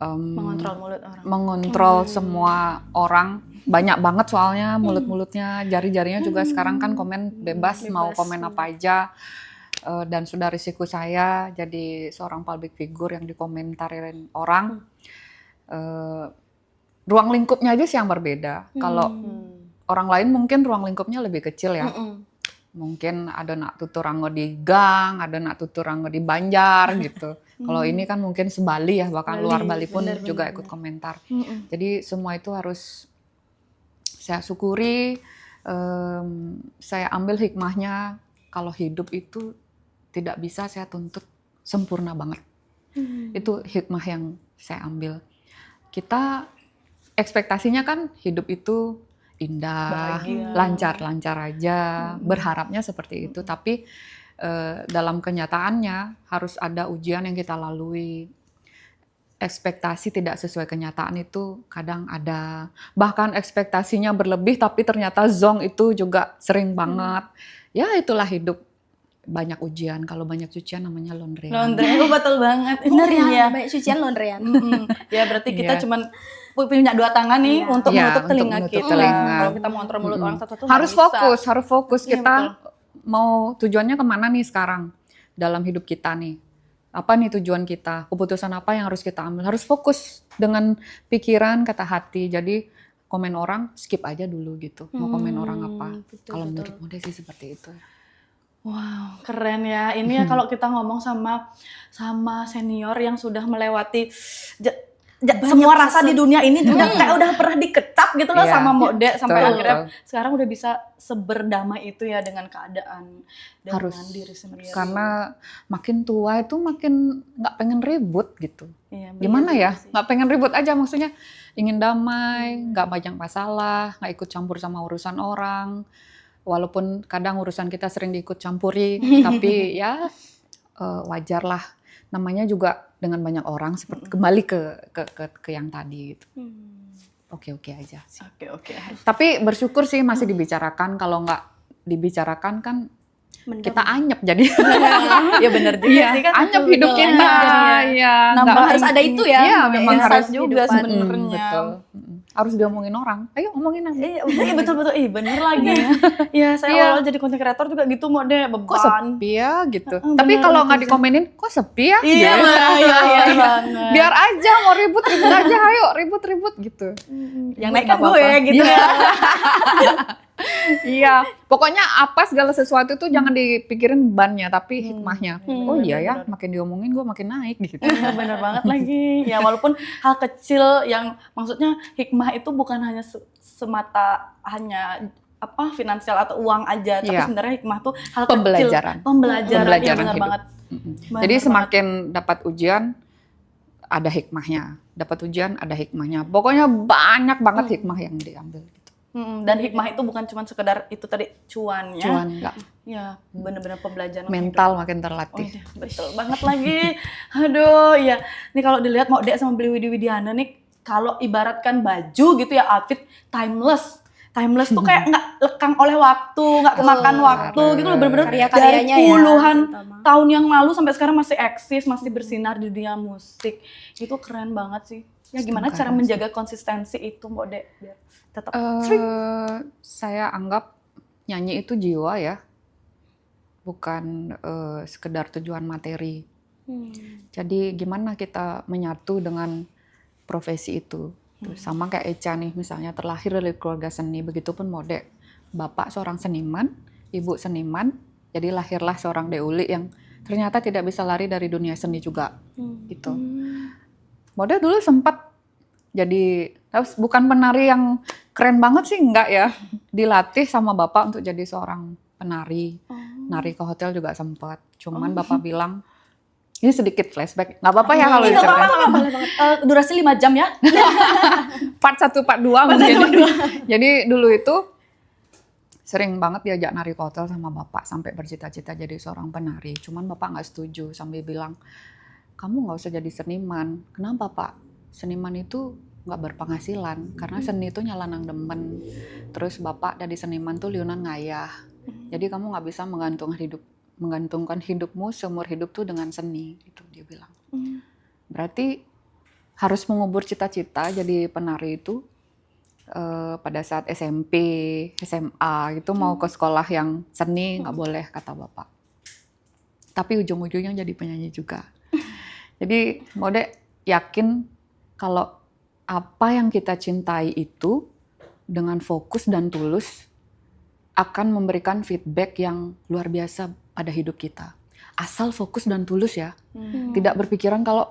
Speaker 2: Mengontrol mulut orang.
Speaker 1: mengontrol semua orang. Banyak banget soalnya mulut-mulutnya, jari-jarinya juga sekarang kan komen bebas mau komen apa aja. Dan sudah risiko saya jadi seorang public figure yang dikomentarin orang. Ruang lingkupnya aja sih yang berbeda. Kalau orang lain mungkin ruang lingkupnya lebih kecil ya. Mungkin ada nak tutur anggo di gang, ada nak tutur anggo di Banjar gitu. Kalau ini kan mungkin sebali ya, bahkan luar Bali pun juga ikut komentar. Jadi semua itu harus saya syukuri, saya ambil hikmahnya. Kalau hidup itu tidak bisa saya tuntut sempurna banget. Itu hikmah yang saya ambil. Kita ekspektasinya kan hidup itu indah,
Speaker 2: bahagia,
Speaker 1: lancar-lancar aja, berharapnya seperti itu. Tapi dalam kenyataannya harus ada ujian yang kita lalui. Ekspektasi tidak sesuai kenyataan itu kadang ada. Bahkan ekspektasinya berlebih tapi ternyata zonk itu juga sering banget. Ya itulah hidup. Banyak ujian. Kalau banyak cucian namanya laundry.
Speaker 2: Laundry, betul banget.
Speaker 3: bener ya,
Speaker 2: Iya.
Speaker 3: banyak cucian laundryan.
Speaker 2: Ya berarti kita
Speaker 1: Iya.
Speaker 2: cuman punya dua tangan nih untuk
Speaker 1: Iya,
Speaker 2: menutup
Speaker 1: untuk
Speaker 2: telinga
Speaker 1: menutup
Speaker 2: kita.
Speaker 1: telinga.
Speaker 2: Kalau kita mengontrol mulut orang satu-satu
Speaker 1: Harus fokus
Speaker 2: Iya,
Speaker 1: kita mau tujuannya kemana nih sekarang dalam hidup kita nih. Apa nih tujuan kita? Keputusan apa yang harus kita ambil? Harus fokus dengan pikiran, kata hati. Jadi komen orang skip aja dulu gitu. Mau komen orang apa? Kalau menurut Mode sih seperti itu.
Speaker 2: Wow, keren ya. Ini ya kalau kita ngomong sama senior yang sudah melewati semua rasa di dunia ini udah kayak udah pernah dikecap gitu loh
Speaker 1: Iya.
Speaker 2: sama Mode sampai
Speaker 1: Betul,
Speaker 2: akhirnya
Speaker 1: betul.
Speaker 2: sekarang udah bisa seberdamai itu ya dengan keadaan, dengan
Speaker 1: Harus.
Speaker 2: diri sendiri.
Speaker 1: Karena makin tua itu makin nggak pengen ribut gitu.
Speaker 2: Iya,
Speaker 1: Gimana
Speaker 2: bener
Speaker 1: ya?
Speaker 2: juga sih.
Speaker 1: Nggak pengen ribut aja, maksudnya ingin damai, nggak banyak masalah, nggak ikut campur sama urusan orang. Walaupun kadang urusan kita sering diikut campuri, tapi ya wajar lah. Namanya juga dengan banyak orang, seperti kembali ke yang tadi gitu. Oke-oke aja sih.
Speaker 2: Oke.
Speaker 1: Tapi bersyukur sih masih dibicarakan. Kalau nggak dibicarakan kan
Speaker 3: Mendem.
Speaker 1: kita anyep jadi.
Speaker 2: Ya bener juga
Speaker 1: Iya,
Speaker 2: sih kan.
Speaker 1: anyep hidup
Speaker 3: betul.
Speaker 1: kita.
Speaker 2: Anyep
Speaker 1: Iya,
Speaker 2: Nambah
Speaker 1: nggak-
Speaker 3: harus ada itu ya.
Speaker 1: Iya, memang
Speaker 2: insight
Speaker 1: harus
Speaker 2: juga
Speaker 3: kehidupan.
Speaker 2: sebenarnya.
Speaker 1: Betul. Harus diomongin orang. Ayo omongin aja.
Speaker 2: Iya betul. Bener lagi. Iya, saya
Speaker 1: Iya.
Speaker 2: awal jadi content creator juga gitu Mode, beban.
Speaker 1: Kok sepi ya gitu.
Speaker 2: Heeh,
Speaker 1: Tapi
Speaker 2: bener,
Speaker 1: kalau
Speaker 2: betul
Speaker 1: nggak
Speaker 2: sih.
Speaker 1: dikomenin, kok sepi ya?
Speaker 2: Iya,
Speaker 1: Gitu.
Speaker 2: iya banget.
Speaker 1: Biar aja mau ribut aja, ayo ribut gitu.
Speaker 2: yang naik kan
Speaker 1: Nggak
Speaker 2: gue
Speaker 1: apa-apa.
Speaker 2: gitu ya.
Speaker 1: Iya, pokoknya apa segala sesuatu itu jangan dipikirin bebannya, tapi hikmahnya. Oh iya ya,
Speaker 2: bener.
Speaker 1: makin diomongin gue makin naik gitu.
Speaker 2: Iya bener banget lagi. Ya walaupun hal kecil yang maksudnya hikmah itu bukan hanya semata hanya apa finansial atau uang aja, tapi
Speaker 1: Iya.
Speaker 2: sebenarnya hikmah tuh hal
Speaker 1: Pembelajaran.
Speaker 2: kecil. Pembelajaran. Iya
Speaker 1: Pembelajaran
Speaker 2: benar
Speaker 1: hidup.
Speaker 2: banget.
Speaker 1: Jadi
Speaker 2: Bener
Speaker 1: semakin dapat ujian, ada hikmahnya. Dapat ujian, ada hikmahnya. Pokoknya banyak banget hikmah yang diambil. Gitu.
Speaker 2: Dan hikmah itu bukan cuma sekedar itu tadi cuan ya.
Speaker 1: Cuan enggak,
Speaker 2: Ya benar-benar pembelajaran
Speaker 1: mental makin
Speaker 2: hidup. Oh,
Speaker 1: terlatih.
Speaker 2: iya, betul banget lagi. Aduh, ya. Nih kalau dilihat Mode sama Beli Widi Widiana nih, kalau ibaratkan baju gitu ya, outfit timeless. Timeless tuh kayak nggak lekang oleh waktu, nggak kemakan waktu gitu loh, bener-bener dari
Speaker 3: Karya-karyanya ya,
Speaker 2: puluhan
Speaker 3: terutama.
Speaker 2: tahun yang lalu sampai sekarang masih eksis, masih bersinar di dunia musik. Itu keren banget sih. Ya gimana
Speaker 1: Semoga
Speaker 2: cara
Speaker 1: sih.
Speaker 2: menjaga konsistensi itu Mode biar tetap sering.
Speaker 1: Saya anggap nyanyi itu jiwa ya, bukan sekedar tujuan materi. Jadi gimana kita menyatu dengan profesi itu. Tuh, sama kayak Echa nih, misalnya terlahir dari keluarga seni, begitupun Mode. Bapak seorang seniman, ibu seniman, jadi lahirlah seorang Deuli yang ternyata tidak bisa lari dari dunia seni juga. Gitu. Mode dulu sempat jadi, bukan penari yang keren banget sih, enggak ya. Dilatih sama bapak untuk jadi seorang penari. Nari ke hotel juga sempat. Cuman bapak bilang, ini sedikit flashback, nggak apa-apa ya kalau
Speaker 2: Nggak
Speaker 1: diceritain.
Speaker 2: apa-apa. Durasi 5 jam ya.
Speaker 1: Part 1, part 2 mungkin. Jadi dulu itu sering banget diajak nari ke hotel sama bapak sampai bercita-cita jadi seorang penari. Cuman bapak nggak setuju sambil bilang, kamu nggak usah jadi seniman. Kenapa pak? Seniman itu nggak berpenghasilan karena seni itu nyalanang demen. Terus bapak dari seniman tuh liunan ngayah. Jadi kamu nggak bisa menggantungkan hidupmu seumur hidup tuh dengan seni, gitu dia bilang. Berarti harus mengubur cita-cita jadi penari itu pada saat SMP, SMA gitu mau ke sekolah yang seni nggak boleh kata bapak. Tapi ujung-ujungnya jadi penyanyi juga. Jadi Mode yakin kalau apa yang kita cintai itu dengan fokus dan tulus akan memberikan feedback yang luar biasa pada hidup kita. Asal fokus dan tulus ya. Tidak berpikiran kalau,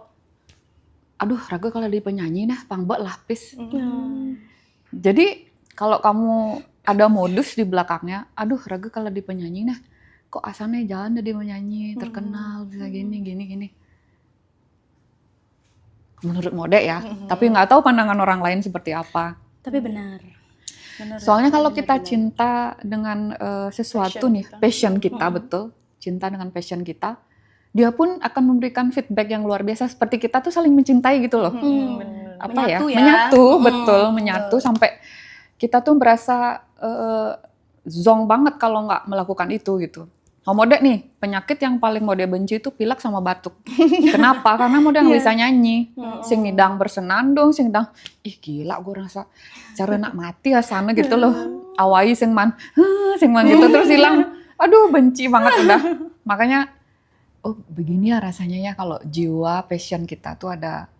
Speaker 1: aduh Raga kalau jadi penyanyi nah pangbok lapis. Jadi kalau kamu ada modus di belakangnya, aduh Raga kalau jadi penyanyi nah kok asalnya jalan jadi penyanyi, terkenal, bisa gini. Menurut Mode ya, tapi nggak tahu pandangan orang lain seperti apa.
Speaker 3: Tapi benar.
Speaker 1: Soalnya kalau kita cinta dengan sesuatu
Speaker 2: Passion
Speaker 1: nih,
Speaker 2: kita.
Speaker 1: passion kita betul, cinta dengan passion kita, dia pun akan memberikan feedback yang luar biasa. Seperti kita tuh saling mencintai gitu loh. Apa
Speaker 3: Menyatu ya.
Speaker 1: Menyatu, betul, menyatu sampai kita tuh merasa zonk banget kalau nggak melakukan itu gitu. Oh Mode nih, penyakit yang paling Mode benci itu pilek sama batuk. Kenapa? Karena Mode nggak bisa nyanyi. Sing nidang bersenandung, sing nidang, ih gila gue rasa cara nak mati ya sana gitu loh. Awai sing man gitu terus hilang. Aduh benci banget udah. Makanya, oh begini ya rasanya ya kalau jiwa passion kita tuh ada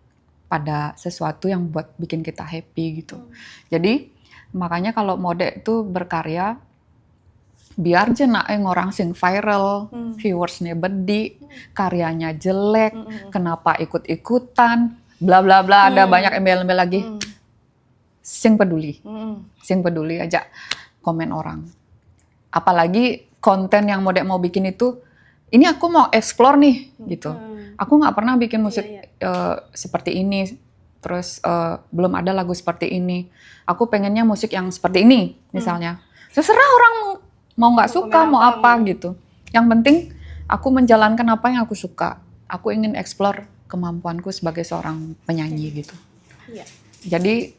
Speaker 1: pada sesuatu yang buat bikin kita happy gitu. Jadi makanya kalau Mode itu berkarya, biar jenak orang sing viral, viewersnya bedi, karyanya jelek, kenapa ikut-ikutan, bla bla bla, ada banyak embel-embel lagi. Sing peduli aja komen orang. Apalagi konten yang Modek mau bikin itu, ini aku mau explore nih gitu. Aku nggak pernah bikin musik seperti ini, terus belum ada lagu seperti ini. Aku pengennya musik yang seperti ini misalnya. Terserah orang mau nggak suka, mau apa gitu. Yang penting aku menjalankan apa yang aku suka. Aku ingin explore kemampuanku sebagai seorang penyanyi gitu.
Speaker 3: Iya.
Speaker 1: Jadi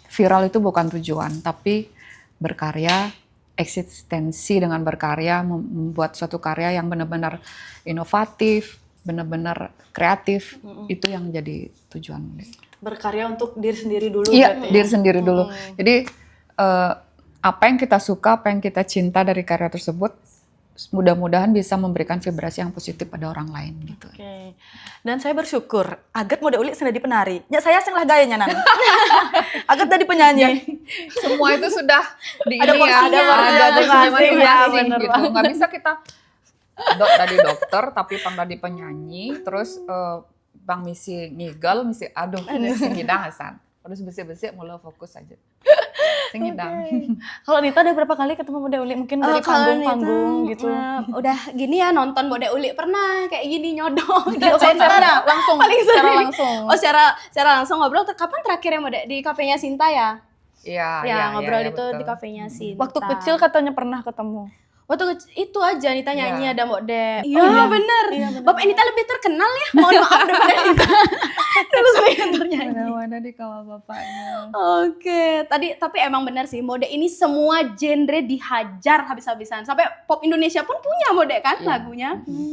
Speaker 1: viral itu bukan tujuan, tapi berkarya, eksistensi dengan berkarya, membuat suatu karya yang benar-benar inovatif, benar-benar kreatif, itu yang jadi tujuan.
Speaker 2: Berkarya untuk diri sendiri dulu.
Speaker 1: Iya,
Speaker 2: berarti ya?
Speaker 1: diri sendiri dulu. Jadi apa yang kita suka, apa yang kita cinta dari karya tersebut, mudah-mudahan bisa memberikan vibrasi yang positif pada orang lain gitu.
Speaker 2: Oke. Dan saya bersyukur Agat Modek Uli sudah di penari. Ya saya sing lah gayanya nan. Agat tadi penyanyi.
Speaker 1: Semua itu sudah di
Speaker 2: Ada
Speaker 1: ini
Speaker 2: porsinya,
Speaker 1: ada
Speaker 2: ada
Speaker 1: porsinya
Speaker 2: masing-masing,
Speaker 1: masing-masing
Speaker 2: bener
Speaker 1: gitu.
Speaker 2: banget.
Speaker 1: Nggak bisa kita tadi dokter tapi pang tadi penyanyi, terus bang misi ngigel, misi aduh, misi ngidang Hasan. Terus besi-besi mulai fokus aja. Sing ngidang.
Speaker 2: Kalau Nita udah berapa kali ketemu Modek Uli? Mungkin dari
Speaker 3: Kalau
Speaker 2: panggung-panggung
Speaker 3: Nita,
Speaker 2: gitu.
Speaker 3: udah gini ya nonton Modek Uli pernah kayak gini nyodong di
Speaker 2: Konsernya
Speaker 3: center.
Speaker 2: langsung,
Speaker 3: Paling
Speaker 2: secara
Speaker 3: sering.
Speaker 2: langsung.
Speaker 3: Oh secara langsung ngobrol. Kapan terakhir ya Modek di kafenya Sinta ya?
Speaker 1: Iya,
Speaker 3: Ngobrol
Speaker 1: iya,
Speaker 3: itu
Speaker 1: betul.
Speaker 3: di kafenya Sinta.
Speaker 2: Waktu kecil katanya pernah ketemu.
Speaker 3: Waktu itu aja Nita nyanyi ada Modek.
Speaker 2: Iya,
Speaker 3: Iya bener.
Speaker 2: bener.
Speaker 3: Bapak Nita lebih terkenal ya. Mohon maaf daripada Nita. Dulu sering ternyanyi.
Speaker 1: Mana di kawal bapaknya.
Speaker 3: Oke, tapi emang benar sih Modek ini semua genre dihajar habis-habisan. Sampai pop Indonesia pun punya Modek kan
Speaker 1: Iya.
Speaker 3: lagunya.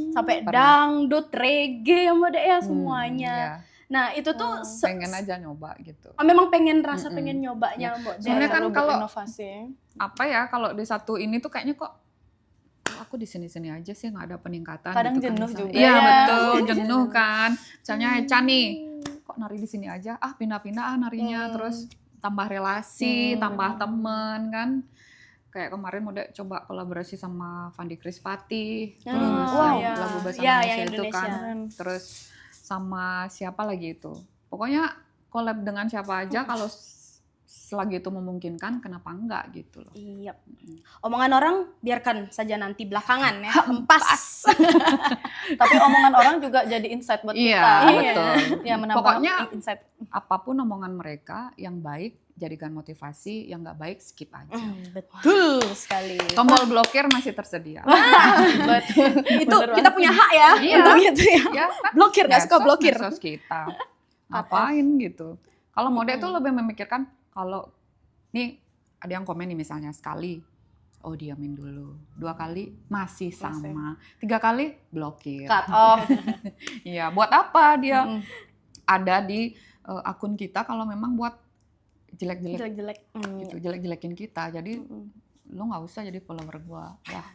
Speaker 3: Sampai
Speaker 1: Pernah.
Speaker 3: dangdut, reggae ya Modek ya semuanya.
Speaker 1: Iya.
Speaker 3: Nah, itu tuh
Speaker 1: Pengen aja nyoba gitu.
Speaker 3: memang pengen rasa pengen nyobanya Modek.
Speaker 1: Soalnya kan
Speaker 2: Selalu
Speaker 1: kalau-
Speaker 2: berinovasi.
Speaker 1: Apa ya kalau di satu ini tuh kayaknya kok aku di sini-sini aja sih nggak ada peningkatan.
Speaker 2: Kadang
Speaker 1: gitu kan
Speaker 2: jenuh
Speaker 1: misalnya.
Speaker 2: juga.
Speaker 1: Iya
Speaker 3: Ya.
Speaker 1: betul, jenuh kan. Misalnya Eca nih, kok nari di sini aja, pindah-pindah narinya, terus tambah relasi, tambah temen kan. Kayak kemarin udah coba kolaborasi sama Fandi Krispati, terus
Speaker 3: wow.
Speaker 1: yang lagu bahasa
Speaker 3: Ya,
Speaker 1: Indonesia
Speaker 3: yang
Speaker 1: itu
Speaker 3: Indonesia.
Speaker 1: kan. Terus sama siapa lagi itu. Pokoknya collab dengan siapa aja kalau selagi itu memungkinkan, kenapa enggak gitu loh.
Speaker 3: Iya. Omongan orang biarkan saja nanti belakangan ya. Empas.
Speaker 2: Tapi omongan orang juga jadi insight buat
Speaker 1: Iya,
Speaker 2: kita.
Speaker 1: betul.
Speaker 2: Ya, menambah
Speaker 1: Pokoknya
Speaker 2: insight.
Speaker 1: apapun omongan mereka yang baik jadikan motivasi, yang nggak baik skip aja.
Speaker 3: Betul sekali.
Speaker 1: Tombol blokir masih tersedia.
Speaker 3: Itu
Speaker 2: Bener
Speaker 3: kita punya hak ya
Speaker 1: Iya.
Speaker 3: untuk itu ya.
Speaker 1: Ya, kan
Speaker 3: Blokir nggak suka
Speaker 1: medsos-
Speaker 3: blokir.
Speaker 1: medsos kita. Ngapain gitu. Kalau Modek tuh lebih memikirkan kalau nih ada yang komen nih misalnya sekali, oh diamin dulu. 2 kali masih sama. 3 kali blokir.
Speaker 3: Cut off.
Speaker 1: Iya, buat apa dia ada di akun kita kalau memang buat jelek-jelek
Speaker 3: Jelek-jelek.
Speaker 1: gitu, jelek-jelekin kita. Jadi lu nggak usah jadi follower gua. Wah,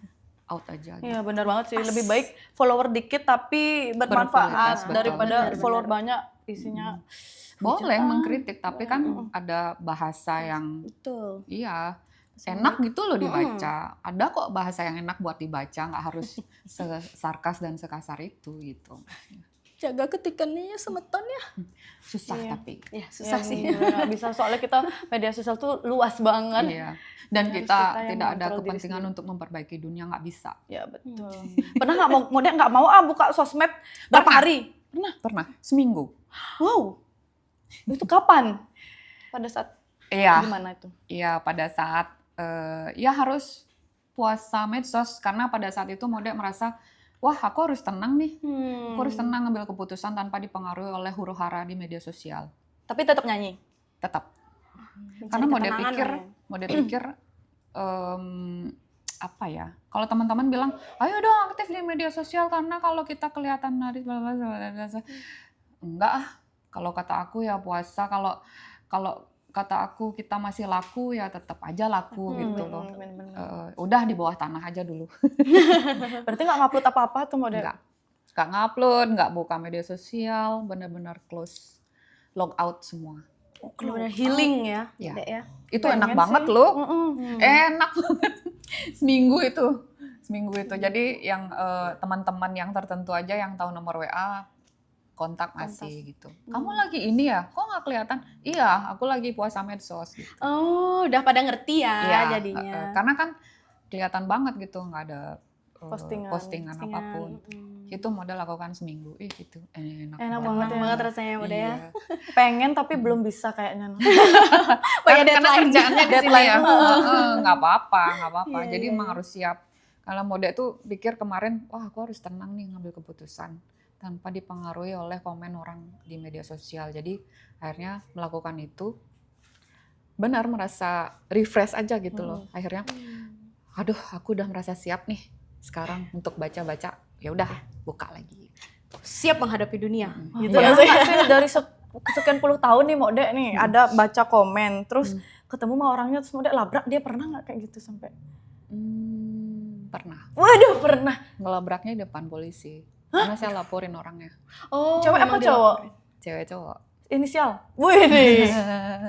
Speaker 1: out aja.
Speaker 2: Iya benar banget sih. Lebih baik follower dikit tapi bermanfaat
Speaker 1: Berkualitas, betul.
Speaker 2: daripada
Speaker 3: Benar,
Speaker 2: follower banyak isinya.
Speaker 1: Boleh mengkritik, tapi kan ada bahasa yang
Speaker 3: Betul.
Speaker 1: iya enak gitu loh dibaca. Ada kok bahasa yang enak buat dibaca, nggak harus sarkas dan sekasar itu gitu.
Speaker 3: Jaga ketikannya ya semeton ya.
Speaker 1: Susah
Speaker 2: Iya.
Speaker 1: tapi.
Speaker 3: Ya susah sih.
Speaker 2: Nggak bisa soalnya kita media sosial tuh luas banget.
Speaker 1: Iya. Dan
Speaker 2: Harus
Speaker 1: kita
Speaker 2: kita yang
Speaker 1: tidak ada
Speaker 2: mengontrol diri
Speaker 1: kepentingan
Speaker 2: sendiri.
Speaker 1: untuk memperbaiki dunia, nggak bisa.
Speaker 2: Ya betul. Pernah nggak mau Modek nggak mau buka sosmed berapa
Speaker 1: Pernah.
Speaker 2: hari?
Speaker 1: Pernah seminggu.
Speaker 2: Wow. Itu kapan? Pada saat
Speaker 1: Iya.
Speaker 2: gimana itu?
Speaker 1: Iya, pada saat ya harus puasa medsos karena pada saat itu Modek merasa wah aku harus tenang nih, aku harus tenang ngambil keputusan tanpa dipengaruhi oleh huru-hara di media sosial.
Speaker 2: Tapi tetap nyanyi.
Speaker 1: Tetap.
Speaker 3: Mencari
Speaker 1: Karena
Speaker 3: ketenangan lah ya.
Speaker 1: Modek pikir apa ya? Kalau teman-teman bilang, ayo dong aktif di media sosial karena kalau kita kelihatan nari enggak ah. Kalau kata aku ya puasa, kalau kata aku kita masih laku ya tetap aja laku gitu loh.
Speaker 2: Bener-bener.
Speaker 1: Udah di bawah tanah aja dulu.
Speaker 2: Berarti nggak ngupload apa-apa tuh Modek?
Speaker 1: Nggak ngupload, nggak buka media sosial, benar-benar close, log out semua.
Speaker 3: Benar healing ya.
Speaker 1: Iya.
Speaker 3: Dek ya.
Speaker 1: Itu
Speaker 2: Pengen
Speaker 1: enak
Speaker 2: sih.
Speaker 1: banget loh.
Speaker 2: Mm-mm.
Speaker 1: Enak banget. Seminggu itu. Jadi yang teman-teman yang tertentu aja yang tahu nomor WA kontak masih gitu. Kamu lagi ini ya? Kok nggak kelihatan? Iya, aku lagi puasa medsos gitu.
Speaker 3: Oh, udah pada ngerti ya
Speaker 1: Iya,
Speaker 3: jadinya.
Speaker 1: karena kan kelihatan banget gitu nggak ada
Speaker 2: Postingan.
Speaker 1: apapun. Itu modal lakukan seminggu, gitu. Enak
Speaker 2: Enak
Speaker 3: Enak
Speaker 2: banget
Speaker 3: banget rasanya udah ya.
Speaker 1: Iya.
Speaker 2: Pengen tapi belum bisa kayaknya.
Speaker 3: Banyak
Speaker 1: Karena
Speaker 3: deadline.
Speaker 1: kerjaannya di sini ya. Nggak apa-apa.
Speaker 3: Iya,
Speaker 1: Jadi
Speaker 3: iya,
Speaker 1: emang harus siap. Kalau mode tuh pikir kemarin, wah aku harus tenang nih ngambil keputusan tanpa dipengaruhi oleh komen orang di media sosial. Jadi akhirnya melakukan itu, benar merasa refresh aja gitu loh. Akhirnya, aduh aku udah merasa siap nih sekarang untuk baca-baca. Ya udah buka lagi.
Speaker 3: Siap menghadapi dunia. Gitu
Speaker 2: Pernah
Speaker 3: rasanya.
Speaker 2: nggak sih dari sekian puluh tahun nih Mode nih ada baca komen terus ketemu sama orangnya terus Mode labrak, dia pernah nggak kayak gitu sampai?
Speaker 1: Pernah.
Speaker 2: Waduh, pernah.
Speaker 1: Ngelabraknya di depan polisi. Karena saya laporin orangnya.
Speaker 3: Oh,
Speaker 2: Cewek apa
Speaker 3: memang
Speaker 2: cowok?
Speaker 3: dilaporin.
Speaker 1: Cewek cowok.
Speaker 2: Inisial. Wih nih.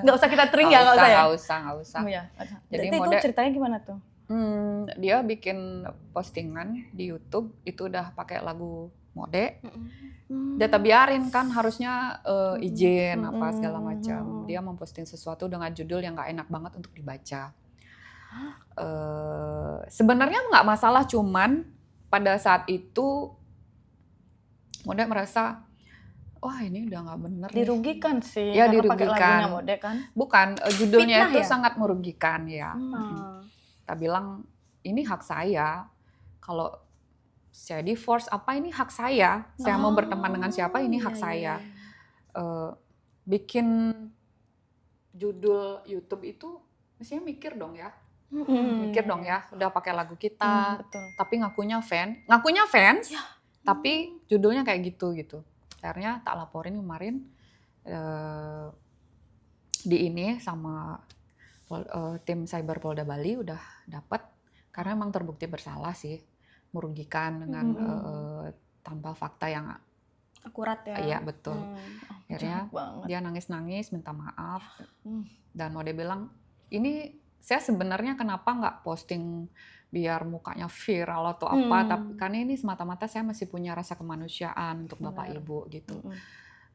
Speaker 2: Nggak usah kita tring ya, nggak usah ya.
Speaker 1: Nggak usah.
Speaker 2: Oh, ya.
Speaker 1: Jadi
Speaker 2: Jadi itu
Speaker 1: Mode-
Speaker 2: ceritanya gimana tuh?
Speaker 1: Dia bikin postingan di YouTube itu udah pakai lagu Mode. Dia tak biarin kan harusnya izin apa segala macam. Dia memposting sesuatu dengan judul yang nggak enak banget untuk dibaca. Sebenarnya nggak masalah, cuman pada saat itu Mode merasa wah ini udah nggak bener nih.
Speaker 2: Dirugikan sih.
Speaker 1: Ya,
Speaker 2: karena pakai
Speaker 1: dirugikan.
Speaker 2: lagunya Mode kan.
Speaker 1: Bukan, judulnya
Speaker 3: Fitnah
Speaker 1: itu
Speaker 3: ya?
Speaker 1: sangat merugikan ya.
Speaker 3: Ah.
Speaker 1: Kita bilang ini hak saya. Kalau saya divorce apa ini hak saya. Saya mau berteman dengan siapa ini hak
Speaker 3: iya,
Speaker 1: saya.
Speaker 3: iya.
Speaker 1: Bikin judul YouTube itu mestinya mikir dong ya. Mikir dong ya. Udah pakai lagu kita,
Speaker 2: Betul.
Speaker 1: tapi ngakunya fans, tapi judulnya kayak gitu. Akhirnya tak laporin kemarin di ini sama tim Cyber Polda Bali udah dapat, karena emang terbukti bersalah sih, merugikan dengan tanpa fakta yang
Speaker 3: Akurat ya.
Speaker 1: iya betul. Akhirnya
Speaker 2: Jahat banget.
Speaker 1: dia nangis-nangis minta maaf dan mau dia bilang ini saya sebenarnya kenapa nggak posting biar mukanya viral atau apa, tapi karena ini semata-mata saya masih punya rasa kemanusiaan untuk bapak ibu gitu.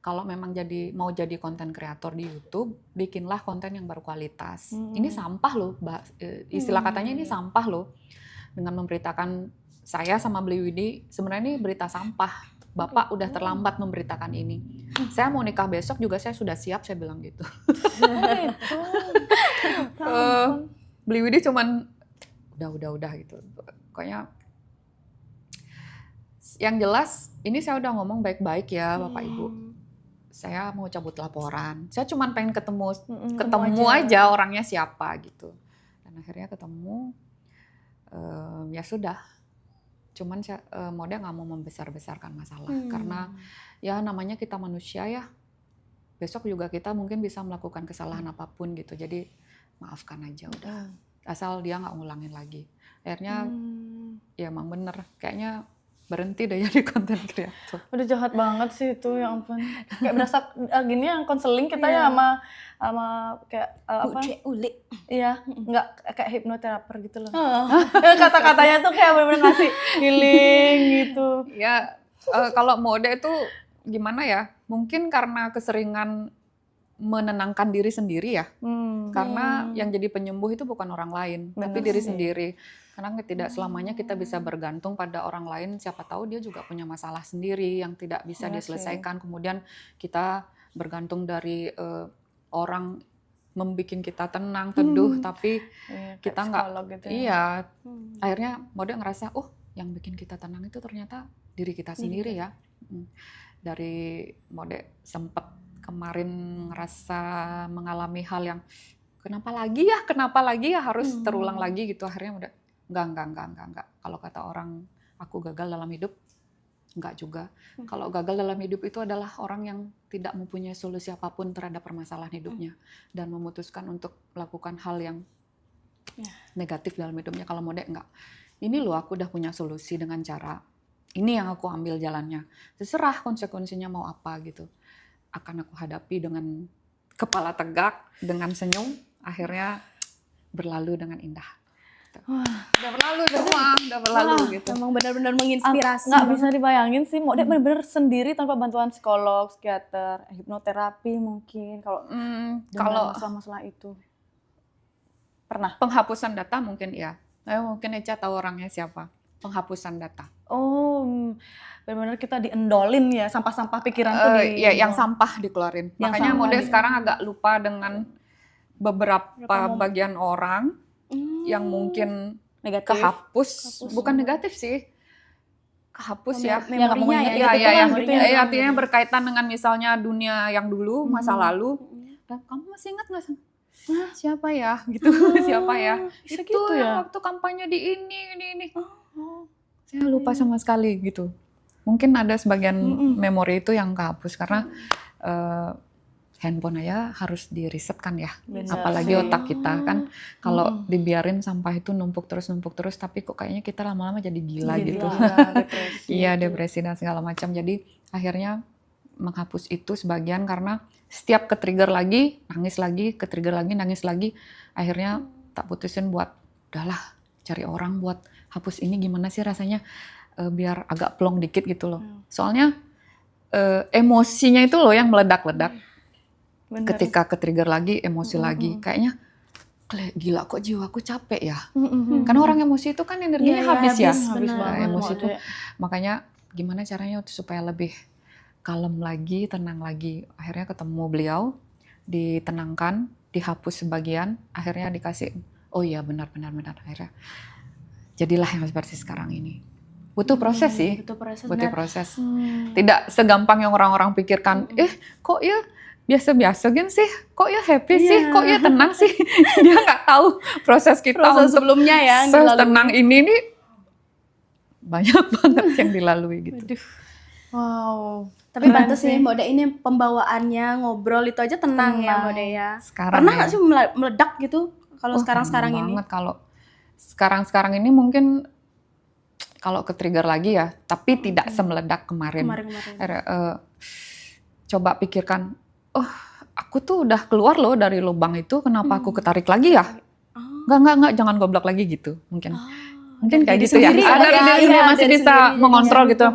Speaker 1: Kalau memang mau jadi konten kreator di YouTube, bikinlah konten yang berkualitas. Ini sampah loh, istilah katanya ini sampah loh. Dengan memberitakan saya sama Beli Widi, sebenarnya ini berita sampah. Bapak udah terlambat memberitakan ini. Saya mau nikah besok juga saya sudah siap, saya bilang gitu. Beli Widi cuman udah gitu. Pokoknya yang jelas ini saya udah ngomong baik-baik ya Bapak Ibu. Saya mau cabut laporan. Saya cuman pengen ketemu aja orangnya siapa gitu. Dan akhirnya ketemu, ya sudah. Cuman Mode nggak mau membesar-besarkan masalah karena ya namanya kita manusia ya. Besok juga kita mungkin bisa melakukan kesalahan apapun gitu. Jadi maafkan aja udah. Asal dia nggak ngulangin lagi. Akhirnya ya emang bener. Kayaknya berhenti deh jadi konten kreator.
Speaker 2: Udah jahat banget sih itu, ya ampun. Kayak berasa gini yang konseling kita ya sama kayak apa?
Speaker 3: Ulik.
Speaker 2: Iya, nggak kayak hipnoteraper gitu loh. Kata-katanya tuh kayak bener-bener ngasih healing gitu.
Speaker 1: Ya kalau Mode itu gimana ya? Mungkin karena keseringan menenangkan diri sendiri ya. Karena yang jadi penyembuh itu bukan orang lain, tapi diri sendiri. Karena tidak selamanya kita bisa bergantung pada orang lain, siapa tahu dia juga punya masalah sendiri yang tidak bisa diselesaikan. Kemudian kita bergantung dari orang membuat kita tenang, teduh, tapi kita nggak,
Speaker 2: gitu ya.
Speaker 1: iya. Akhirnya Mode ngerasa, yang bikin kita tenang itu ternyata diri kita sendiri ya. Dari Mode sempet kemarin ngerasa mengalami hal yang kenapa lagi ya harus terulang lagi gitu. Akhirnya udah enggak. Kalau kata orang aku gagal dalam hidup, enggak juga. Kalau gagal dalam hidup itu adalah orang yang tidak mempunyai solusi apapun terhadap permasalahan hidupnya dan memutuskan untuk melakukan hal yang negatif dalam hidupnya. Kalau Mode enggak. Ini loh aku udah punya solusi dengan cara ini yang aku ambil jalannya. Terserah konsekuensinya mau apa gitu. Akan aku hadapi dengan kepala tegak, dengan senyum, akhirnya berlalu dengan indah. Udah berlalu semua, udah berlalu gitu.
Speaker 3: Emang benar-benar menginspirasi.
Speaker 2: Nggak bisa dibayangin sih, mau dia bener-bener sendiri tanpa bantuan psikolog, psikiater, hipnoterapi mungkin kalau
Speaker 1: Kalau
Speaker 2: masalah-masalah itu. Pernah?
Speaker 1: penghapusan data mungkin ya. Mungkin Eca tahu orangnya siapa. Penghapusan data.
Speaker 2: Oh, benar-benar kita diendolin ya, sampah-sampah pikiran tuh
Speaker 1: Ya, yang sampah dikeluarin.
Speaker 2: Yang
Speaker 1: Makanya
Speaker 2: sampah
Speaker 1: Mode sekarang agak lupa dengan beberapa
Speaker 3: Beberapa
Speaker 1: bagian orang yang mungkin
Speaker 2: negatif.
Speaker 1: kehapus. Bukan negatif sih. Kehapus ya.
Speaker 2: Yang nggak mau
Speaker 3: Memorinya
Speaker 2: ingat
Speaker 3: ya.
Speaker 1: Iya,
Speaker 2: gitu
Speaker 1: iya,
Speaker 2: lah,
Speaker 1: yang
Speaker 2: gitu
Speaker 3: ya.
Speaker 1: artinya berkaitan dengan misalnya dunia yang dulu, masa lalu. Dan kamu masih ingat nggak? Siapa ya? Gitu. Siapa ya?
Speaker 2: Bisa
Speaker 1: Itu
Speaker 2: gitu
Speaker 1: yang
Speaker 2: ya?
Speaker 1: waktu kampanye di ini. Saya lupa sama sekali gitu. Mungkin ada sebagian memori itu yang kehapus karena handphone aja harus dirisetkan ya.
Speaker 2: Benar
Speaker 1: Apalagi
Speaker 2: sih.
Speaker 1: otak kita kan kalau dibiarin sampah itu numpuk terus tapi kok kayaknya kita lama-lama jadi gila gitu.
Speaker 2: Depresi.
Speaker 1: Iya, depresi dan segala macam. Jadi akhirnya menghapus itu sebagian karena setiap ke-trigger lagi, nangis lagi, ke-trigger lagi, nangis lagi. Akhirnya tak putusin buat udahlah cari orang buat hapus ini gimana sih rasanya biar agak plong dikit gitu loh. Soalnya emosinya itu loh yang meledak-ledak.
Speaker 2: Bener.
Speaker 1: Ketika ke-trigger lagi, emosi lagi. Kayaknya gila kok jiwaku capek ya. Karena orang emosi itu kan energinya
Speaker 3: Iya,
Speaker 1: habis ya.
Speaker 3: habis
Speaker 1: Nah,
Speaker 3: banget.
Speaker 1: emosi itu makanya gimana caranya supaya lebih kalem lagi, tenang lagi. Akhirnya ketemu beliau, ditenangkan, dihapus sebagian, akhirnya dikasih, oh iya benar. Akhirnya jadilah yang seperti sekarang ini. Butuh proses sih,
Speaker 3: Itu proses.
Speaker 1: butuh
Speaker 3: Dan
Speaker 1: proses. Tidak segampang yang orang-orang pikirkan, kok ya biasa-biasa gini sih, kok ya happy sih, kok ya tenang sih. Dia nggak tahu proses kita
Speaker 3: proses
Speaker 1: untuk
Speaker 3: sebelumnya ya yang dilalui.
Speaker 1: tenang ini nih banyak banget yang dilalui gitu.
Speaker 2: Wow.
Speaker 3: Tapi pantas sih Mbak De ini pembawaannya ngobrol itu aja tenang ya Mbak De ya.
Speaker 1: Sekarang
Speaker 3: Pernah
Speaker 1: ya.
Speaker 3: nggak sih meledak gitu kalau sekarang-sekarang ini?
Speaker 1: Banget kalau sekarang ini mungkin kalau ke-trigger lagi ya, tapi tidak semeledak kemarin.
Speaker 3: Kemarin-kemarin.
Speaker 1: Coba pikirkan, oh aku tuh udah keluar loh dari lubang itu, kenapa aku ketarik lagi ya? Enggak, jangan goblok lagi gitu mungkin. Mungkin kayak gitu ya.
Speaker 3: sendiri ya,
Speaker 1: Dari diri sendiri masih
Speaker 3: dari
Speaker 1: bisa
Speaker 3: sendiri
Speaker 1: mengontrol
Speaker 3: jadinya.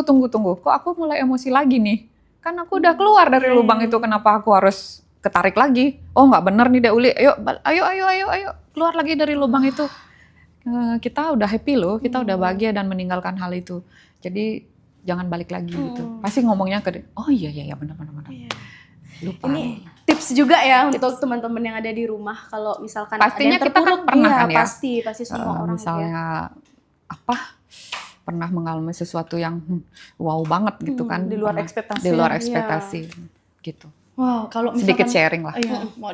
Speaker 1: gitu. Tunggu. Kok aku mulai emosi lagi nih? Kan aku udah keluar dari lubang itu, kenapa aku harus ketarik lagi? Oh nggak bener nih Uli, ayo keluar lagi dari lubang itu. Kita udah happy loh, kita udah bahagia dan meninggalkan hal itu. Jadi jangan balik lagi gitu. Pasti ngomongnya ke dia, oh iya benar. Lupa.
Speaker 3: Ini tips juga ya untuk teman-teman yang ada di rumah kalau misalkan
Speaker 1: Pastinya
Speaker 3: ada yang
Speaker 1: kita kan
Speaker 3: terpuruk,
Speaker 1: pernah
Speaker 3: iya,
Speaker 1: kan ya?
Speaker 3: pasti semua orang
Speaker 1: misalnya pernah mengalami sesuatu yang wow banget gitu kan,
Speaker 2: di luar
Speaker 1: pernah,
Speaker 2: ekspektasi.
Speaker 1: di luar
Speaker 2: Iya.
Speaker 1: ekspektasi gitu.
Speaker 2: Wow, kalau misalkan
Speaker 1: Sedikit sharing lah.
Speaker 2: Iya, mau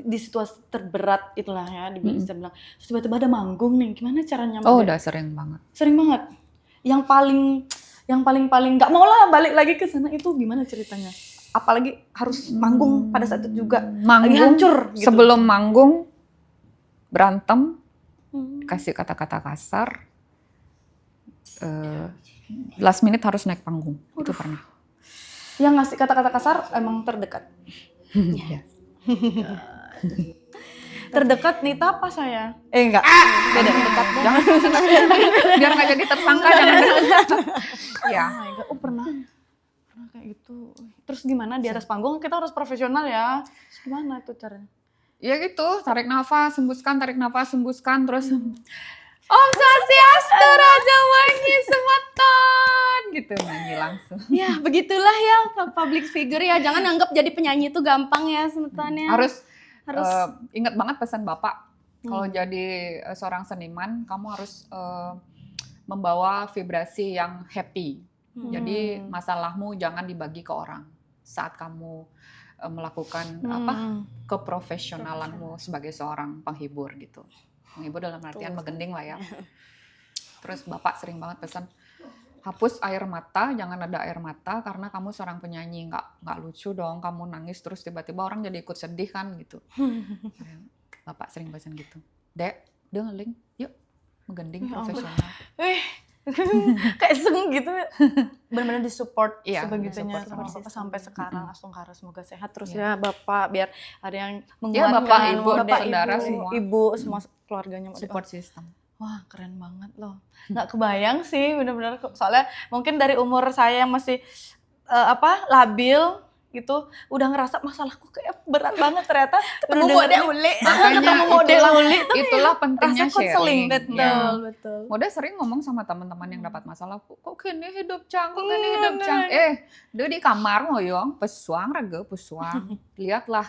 Speaker 2: di situasi terberat itulah ya, bisa bilang. Terus tiba-tiba ada manggung nih, gimana caranya?
Speaker 1: Oh,
Speaker 2: Mbak De?
Speaker 1: udah sering banget.
Speaker 2: Sering banget. Yang paling nggak mau lah balik lagi ke sana itu gimana ceritanya? Apalagi harus manggung pada saat itu juga lagi
Speaker 1: Manggung,
Speaker 2: hancur gitu.
Speaker 1: sebelum manggung berantem, kasih kata-kata kasar, last minute harus naik panggung. Itu pernah.
Speaker 2: Yang ngasih kata-kata kasar emang terdekat.
Speaker 1: Iya.
Speaker 2: Terdekat Nita apa saya? Enggak. Beda dekat.
Speaker 1: Jangan, biar nggak jadi tersangka, jangan. Ya.
Speaker 2: Oh my God, pernah kayak gitu. Terus gimana di atas panggung kita harus profesional ya. Terus gimana itu caranya?
Speaker 1: Ya gitu, tarik nafas, hembuskan, terus Om Swastiastu, Raja Wangi Semeton, gitu nyanyi langsung.
Speaker 3: Ya begitulah ya public figure ya, jangan anggap jadi penyanyi itu gampang ya semetannya.
Speaker 1: Harus ingat banget pesan Bapak, kalau jadi seorang seniman, kamu harus membawa vibrasi yang happy. Jadi masalahmu jangan dibagi ke orang saat kamu melakukan keprofesionalanmu sebagai seorang penghibur gitu. Penghibur dalam artian menggending lah ya. Terus Bapak sering banget pesan, hapus air mata, jangan ada air mata karena kamu seorang penyanyi, nggak lucu dong kamu nangis terus tiba-tiba orang jadi ikut sedih kan gitu. Bapak sering pesan gitu. Dek, dengerin, yuk menggending profesional.
Speaker 2: kayak seng gitu. Benar-benar disupport
Speaker 1: Iya,
Speaker 2: sebegitunya
Speaker 1: disupport
Speaker 2: sama
Speaker 1: sama
Speaker 2: Bapak sampai sekarang. Astungkara semoga sehat terus ya Bapak, biar ada yang
Speaker 1: Ya,
Speaker 2: menguatkan
Speaker 1: Bapak, Ibu,
Speaker 2: Bapak,
Speaker 1: saudara
Speaker 2: Ibu,
Speaker 1: semua.
Speaker 2: Ibu semua keluarganya.
Speaker 1: Support system.
Speaker 2: Wah, keren banget loh. Nggak kebayang sih benar-benar, soalnya mungkin dari umur saya yang masih labil gitu, udah ngerasa masalahku kayak berat banget ternyata.
Speaker 3: Ketemu Mode Uli.
Speaker 1: Makanya
Speaker 2: Mode Uli tuh
Speaker 1: itulah pentingnya
Speaker 2: rasa konseling.
Speaker 1: sharing.
Speaker 2: Betul,
Speaker 1: Ya.
Speaker 2: betul.
Speaker 1: Mode sering ngomong sama teman-teman yang dapat masalah, kok gini hidup Cang, kok gini hidup Cang. Dia di kamar ngoyong, pesuang raga, pesuang. Lihatlah,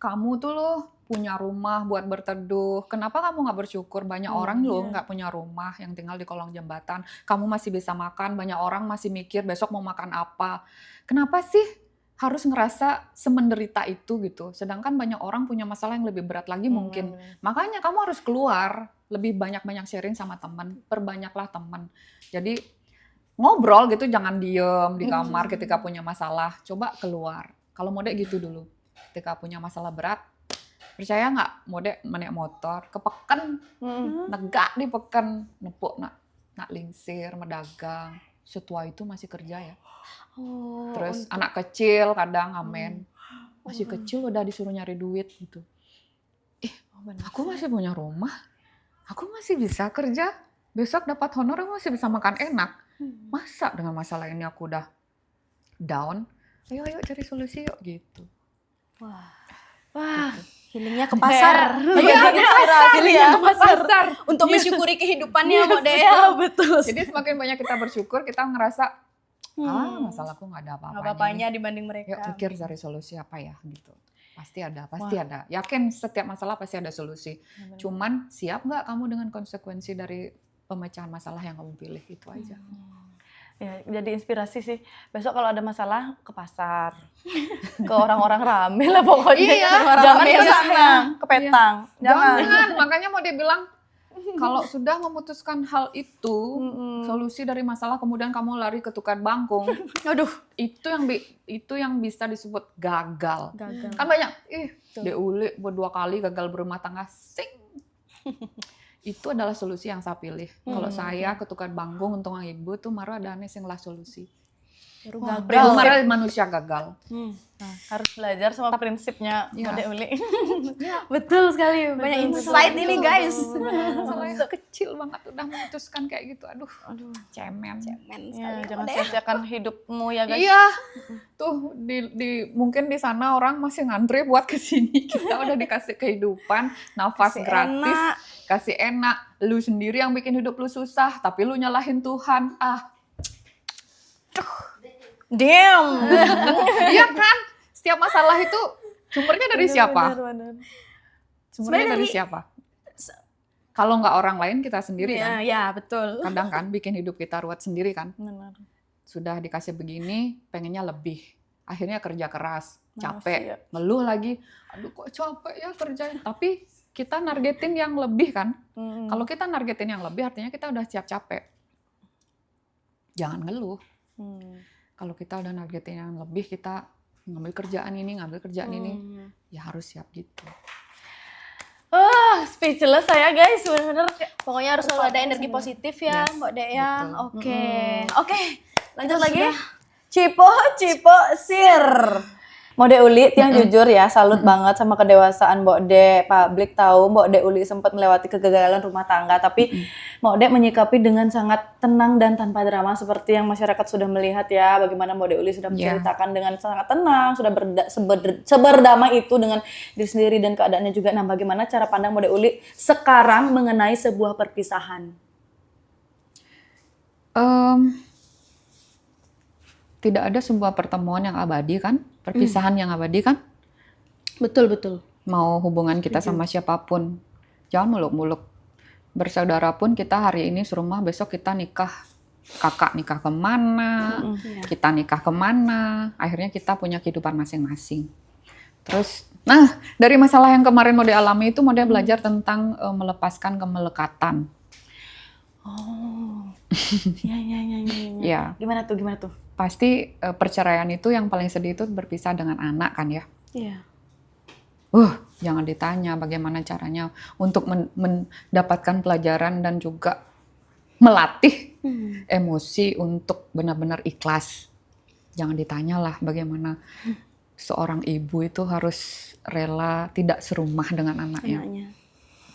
Speaker 1: kamu tuh loh punya rumah buat berteduh. Kenapa kamu nggak bersyukur? Banyak orang loh nggak punya rumah yang tinggal di kolong jembatan. Kamu masih bisa makan, banyak orang masih mikir besok mau makan apa. Kenapa sih harus ngerasa semenderita itu gitu? Sedangkan banyak orang punya masalah yang lebih berat lagi mungkin. Makanya kamu harus keluar, lebih banyak-banyak sharing sama teman, perbanyaklah teman. Jadi ngobrol gitu, jangan diem di kamar ketika punya masalah. Coba keluar. Kalau Mode gitu dulu. Ketika punya masalah berat, percaya nggak Mode menaik motor, kepeken, negak di peken, nepuk nak lingsir, medagang. Setua itu masih kerja ya. Terus anak kecil kadang amen. Masih kecil udah disuruh nyari duit gitu. Aku masih punya rumah. Aku masih bisa kerja. Besok dapat honor aku masih bisa makan enak. Masa dengan masalah ini aku udah down? Ayo cari solusi yuk gitu.
Speaker 3: Wah, healingnya ke pasar.
Speaker 2: Iya,
Speaker 3: Healingnya ke pasar.
Speaker 1: Pasar.
Speaker 3: Untuk mensyukuri kehidupannya Mode ya.
Speaker 2: Betul.
Speaker 1: Jadi semakin banyak kita bersyukur, kita ngerasa masalahku nggak ada
Speaker 3: Nggak
Speaker 1: apa-apanya.
Speaker 3: apa-apanya dibanding
Speaker 1: Yuk
Speaker 3: mereka.
Speaker 1: pikir cari solusi apa ya gitu. Pasti ada. Yakin setiap masalah pasti ada solusi. Cuman siap nggak kamu dengan konsekuensi dari pemecahan masalah yang kamu pilih, itu aja.
Speaker 2: Ya, jadi inspirasi sih. Besok kalau ada masalah ke pasar, ke orang-orang rame lah pokoknya.
Speaker 1: Iya,
Speaker 2: Jangan
Speaker 1: rame
Speaker 2: ke
Speaker 1: ya.
Speaker 2: sana, ke petang.
Speaker 1: Jangan, makanya mau dia bilang kalau sudah memutuskan hal itu, solusi dari masalah kemudian kamu lari ke tukar bangkung,
Speaker 3: Aduh,
Speaker 1: itu yang bisa disebut gagal.
Speaker 2: Gagal.
Speaker 1: Kan banyak, dia uli berdua kali gagal berumah tangga, sing. Itu adalah solusi yang saya pilih. Kalau saya ketukar banggung untuk ibu tuh marah ada aneh sing lah solusi.
Speaker 2: Gagal.
Speaker 1: Marah manusia gagal.
Speaker 2: Nah, harus belajar sama prinsipnya Mode Uli.
Speaker 3: betul sekali. Banyak insight ini guys.
Speaker 1: Masalahnya kecil banget udah memutuskan kayak gitu. Aduh, cemen.
Speaker 2: Ya, jangan sia-siakan hidupmu ya guys.
Speaker 1: Iya, tuh mungkin di sana orang masih ngantri buat kesini. Kita udah dikasih kehidupan, nafas
Speaker 3: Kasih
Speaker 1: gratis,
Speaker 3: enak.
Speaker 1: kasih enak. Lu sendiri yang bikin hidup lu susah, tapi lu nyalahin Tuhan.
Speaker 2: Damn.
Speaker 1: Iya kan? Setiap masalah itu sumbernya dari siapa?
Speaker 2: Benar.
Speaker 1: Sumbernya dari siapa? Kalau nggak orang lain, kita sendiri kan?
Speaker 3: Ya, betul.
Speaker 1: Kadang kan bikin hidup kita ruwet sendiri kan?
Speaker 2: Benar.
Speaker 1: Sudah dikasih begini, pengennya lebih. Akhirnya kerja keras, capek,
Speaker 2: ya.
Speaker 1: ngeluh lagi. Aduh kok capek ya kerja. Tapi kita nargetin yang lebih kan? Kalau kita nargetin yang lebih, artinya kita udah siap capek. Jangan ngeluh. Kalau kita udah nargetin yang lebih, kita ngambil kerjaan ini, ya harus siap gitu.
Speaker 2: Speechless saya guys, benar-benar.
Speaker 3: Pokoknya harus selalu ada energi positif ya,
Speaker 1: Yes,
Speaker 3: Mbak Dea ya.
Speaker 1: betul.
Speaker 3: Oke, lanjut lagi.
Speaker 2: Cipo sir. Mbak De Uli yang jujur ya, salut banget sama kedewasaan Mbak De. Publik tahu Mbak De Uli sempat melewati kegagalan rumah tangga, tapi Mbak De menyikapi dengan sangat tenang dan tanpa drama seperti yang masyarakat sudah melihat ya, bagaimana Mbak De Uli sudah menceritakan dengan sangat tenang, sudah seberdamai itu dengan diri sendiri dan keadaannya juga. Nah, bagaimana cara pandang Mbak De Uli sekarang mengenai sebuah perpisahan?
Speaker 1: Tidak ada sebuah pertemuan yang abadi kan? Perpisahan yang abadi kan?
Speaker 2: Betul.
Speaker 1: Mau hubungan kita sama siapapun, jangan muluk-muluk. Bersaudara pun kita hari ini serumah, besok kita nikah. Kakak nikah kemana, kita nikah kemana, akhirnya kita punya kehidupan masing-masing. Terus, dari masalah yang kemarin Mode alami itu, Mode belajar tentang melepaskan kemelekatan. Ya.
Speaker 2: Gimana tuh?
Speaker 1: Pasti perceraian itu yang paling sedih itu berpisah dengan anak kan ya.
Speaker 2: Iya.
Speaker 1: Jangan ditanya bagaimana caranya untuk mendapatkan pelajaran dan juga melatih emosi untuk benar-benar ikhlas. Jangan ditanyalah bagaimana seorang ibu itu harus rela tidak serumah dengan anaknya.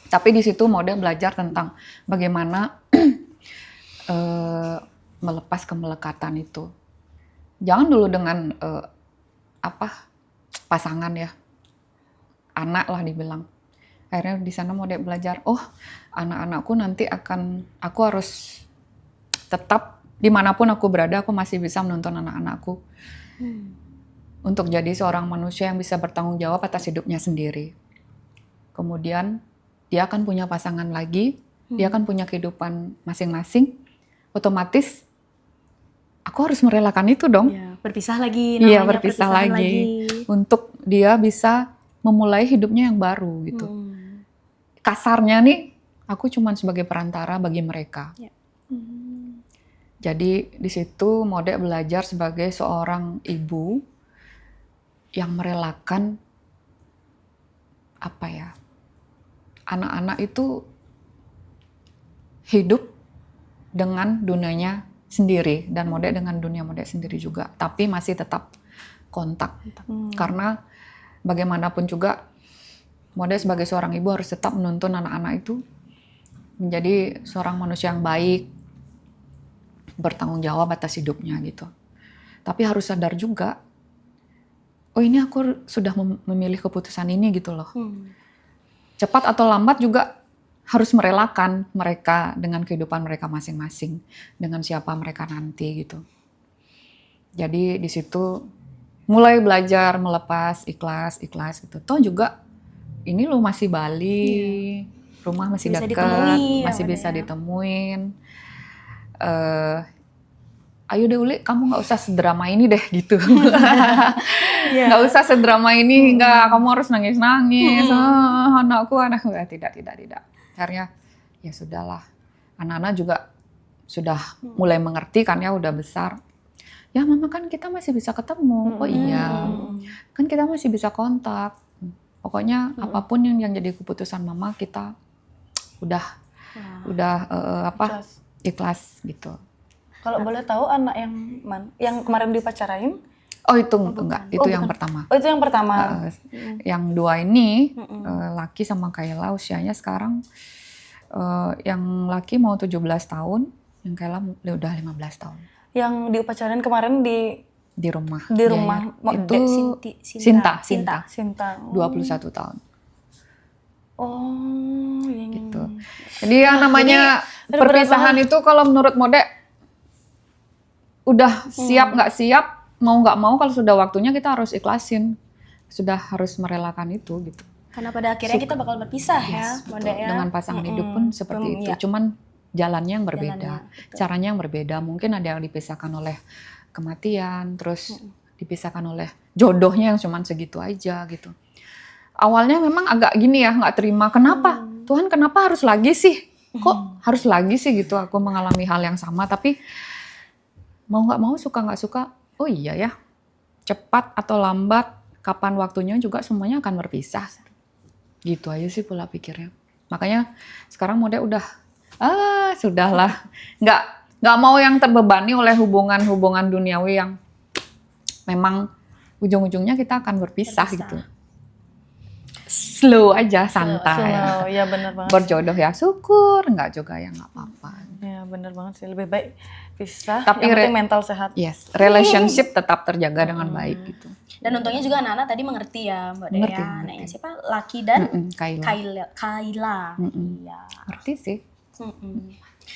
Speaker 1: Tapi di situ Mode belajar tentang bagaimana melepas kemelekatan itu. Jangan dulu dengan pasangan ya, anak lah dibilang. Akhirnya di sana Mode belajar, oh anak-anakku nanti aku harus tetap dimanapun aku berada, aku masih bisa menuntun anak-anakku untuk jadi seorang manusia yang bisa bertanggung jawab atas hidupnya sendiri. Kemudian dia akan punya pasangan lagi, dia akan punya kehidupan masing-masing. Otomatis aku harus merelakan itu dong.
Speaker 3: Ya, berpisah lagi.
Speaker 1: Iya, berpisah lagi untuk dia bisa memulai hidupnya yang baru gitu. Kasarnya nih, aku cuma sebagai perantara bagi mereka.
Speaker 3: Ya.
Speaker 1: Jadi di situ Mode belajar sebagai seorang ibu yang merelakan anak-anak itu hidup dengan dunianya sendiri dan Mode dengan dunia Mode sendiri juga, tapi masih tetap kontak. Karena bagaimanapun juga Mode sebagai seorang ibu harus tetap menuntun anak-anak itu menjadi seorang manusia yang baik, bertanggung jawab atas hidupnya gitu. Tapi harus sadar juga, oh ini aku sudah memilih keputusan ini gitu loh. Cepat atau lambat juga harus merelakan mereka dengan kehidupan mereka masing-masing, dengan siapa mereka nanti gitu. Jadi di situ mulai belajar melepas, ikhlas gitu. Toh juga ini lo masih Bali, rumah masih dekat, masih bisa ditemuin. Ayo deh Uli, kamu nggak usah sedrama ini deh gitu. Nggak usah sedrama ini, nggak, kamu harus nangis-nangis. Anakku, tidak. Akhirnya ya sudahlah. Anak-anak juga sudah mulai mengerti kan ya, udah besar. Ya mama kan kita masih bisa ketemu. Oh iya, kan kita masih bisa kontak. Pokoknya apapun yang jadi keputusan mama, kita udah ikhlas gitu.
Speaker 2: Kalau boleh tahu anak yang mana? Yang kemarin dipacarain?
Speaker 1: Oh itu enggak, itu yang pertama.
Speaker 2: Oh itu yang pertama.
Speaker 1: Yang dua ini, Laki sama Kayla usianya sekarang, yang Laki mau 17 tahun, yang Kayla udah 15 tahun. Yang
Speaker 2: dipacarain kemarin di
Speaker 1: rumah.
Speaker 2: Di rumah.
Speaker 1: Itu Sinta. 21 tahun.
Speaker 2: Oh,
Speaker 1: gitu. Jadi yang namanya perpisahan itu kalau menurut Mode udah siap nggak siap, mau nggak mau, kalau sudah waktunya kita harus ikhlasin, sudah harus merelakan itu gitu.
Speaker 3: Karena pada akhirnya kita bakal berpisah Mode ya.
Speaker 1: Dengan pasangan hidup pun seperti itu, cuman jalannya yang berbeda, caranya yang berbeda. Mungkin ada yang dipisahkan oleh kematian, terus dipisahkan oleh jodohnya yang cuman segitu aja gitu. Awalnya memang agak gini ya, nggak terima. Kenapa? Tuhan kenapa harus lagi sih? Kok harus lagi sih gitu? Aku mengalami hal yang sama, tapi mau nggak mau, suka nggak suka, oh iya ya, cepat atau lambat, kapan waktunya juga semuanya akan berpisah. Gitu aja sih pola pikirnya. Makanya sekarang Mode udah, sudahlah, nggak mau yang terbebani oleh hubungan-hubungan duniawi yang memang ujung-ujungnya kita akan berpisah. Gitu. Slow aja, santai.
Speaker 2: Slow, ya benar banget.
Speaker 1: Berjodoh ya syukur, nggak juga ya nggak apa-apa.
Speaker 2: Ya benar banget sih, lebih baik pisah,
Speaker 1: tapi
Speaker 2: yang penting mental sehat.
Speaker 1: Yes, relationship tetap terjaga dengan baik gitu.
Speaker 3: Dan untungnya juga anak-anak tadi mengerti ya Mbak Dea. Anaknya siapa? Laki dan Kayla. Iya.
Speaker 1: Ngerti sih.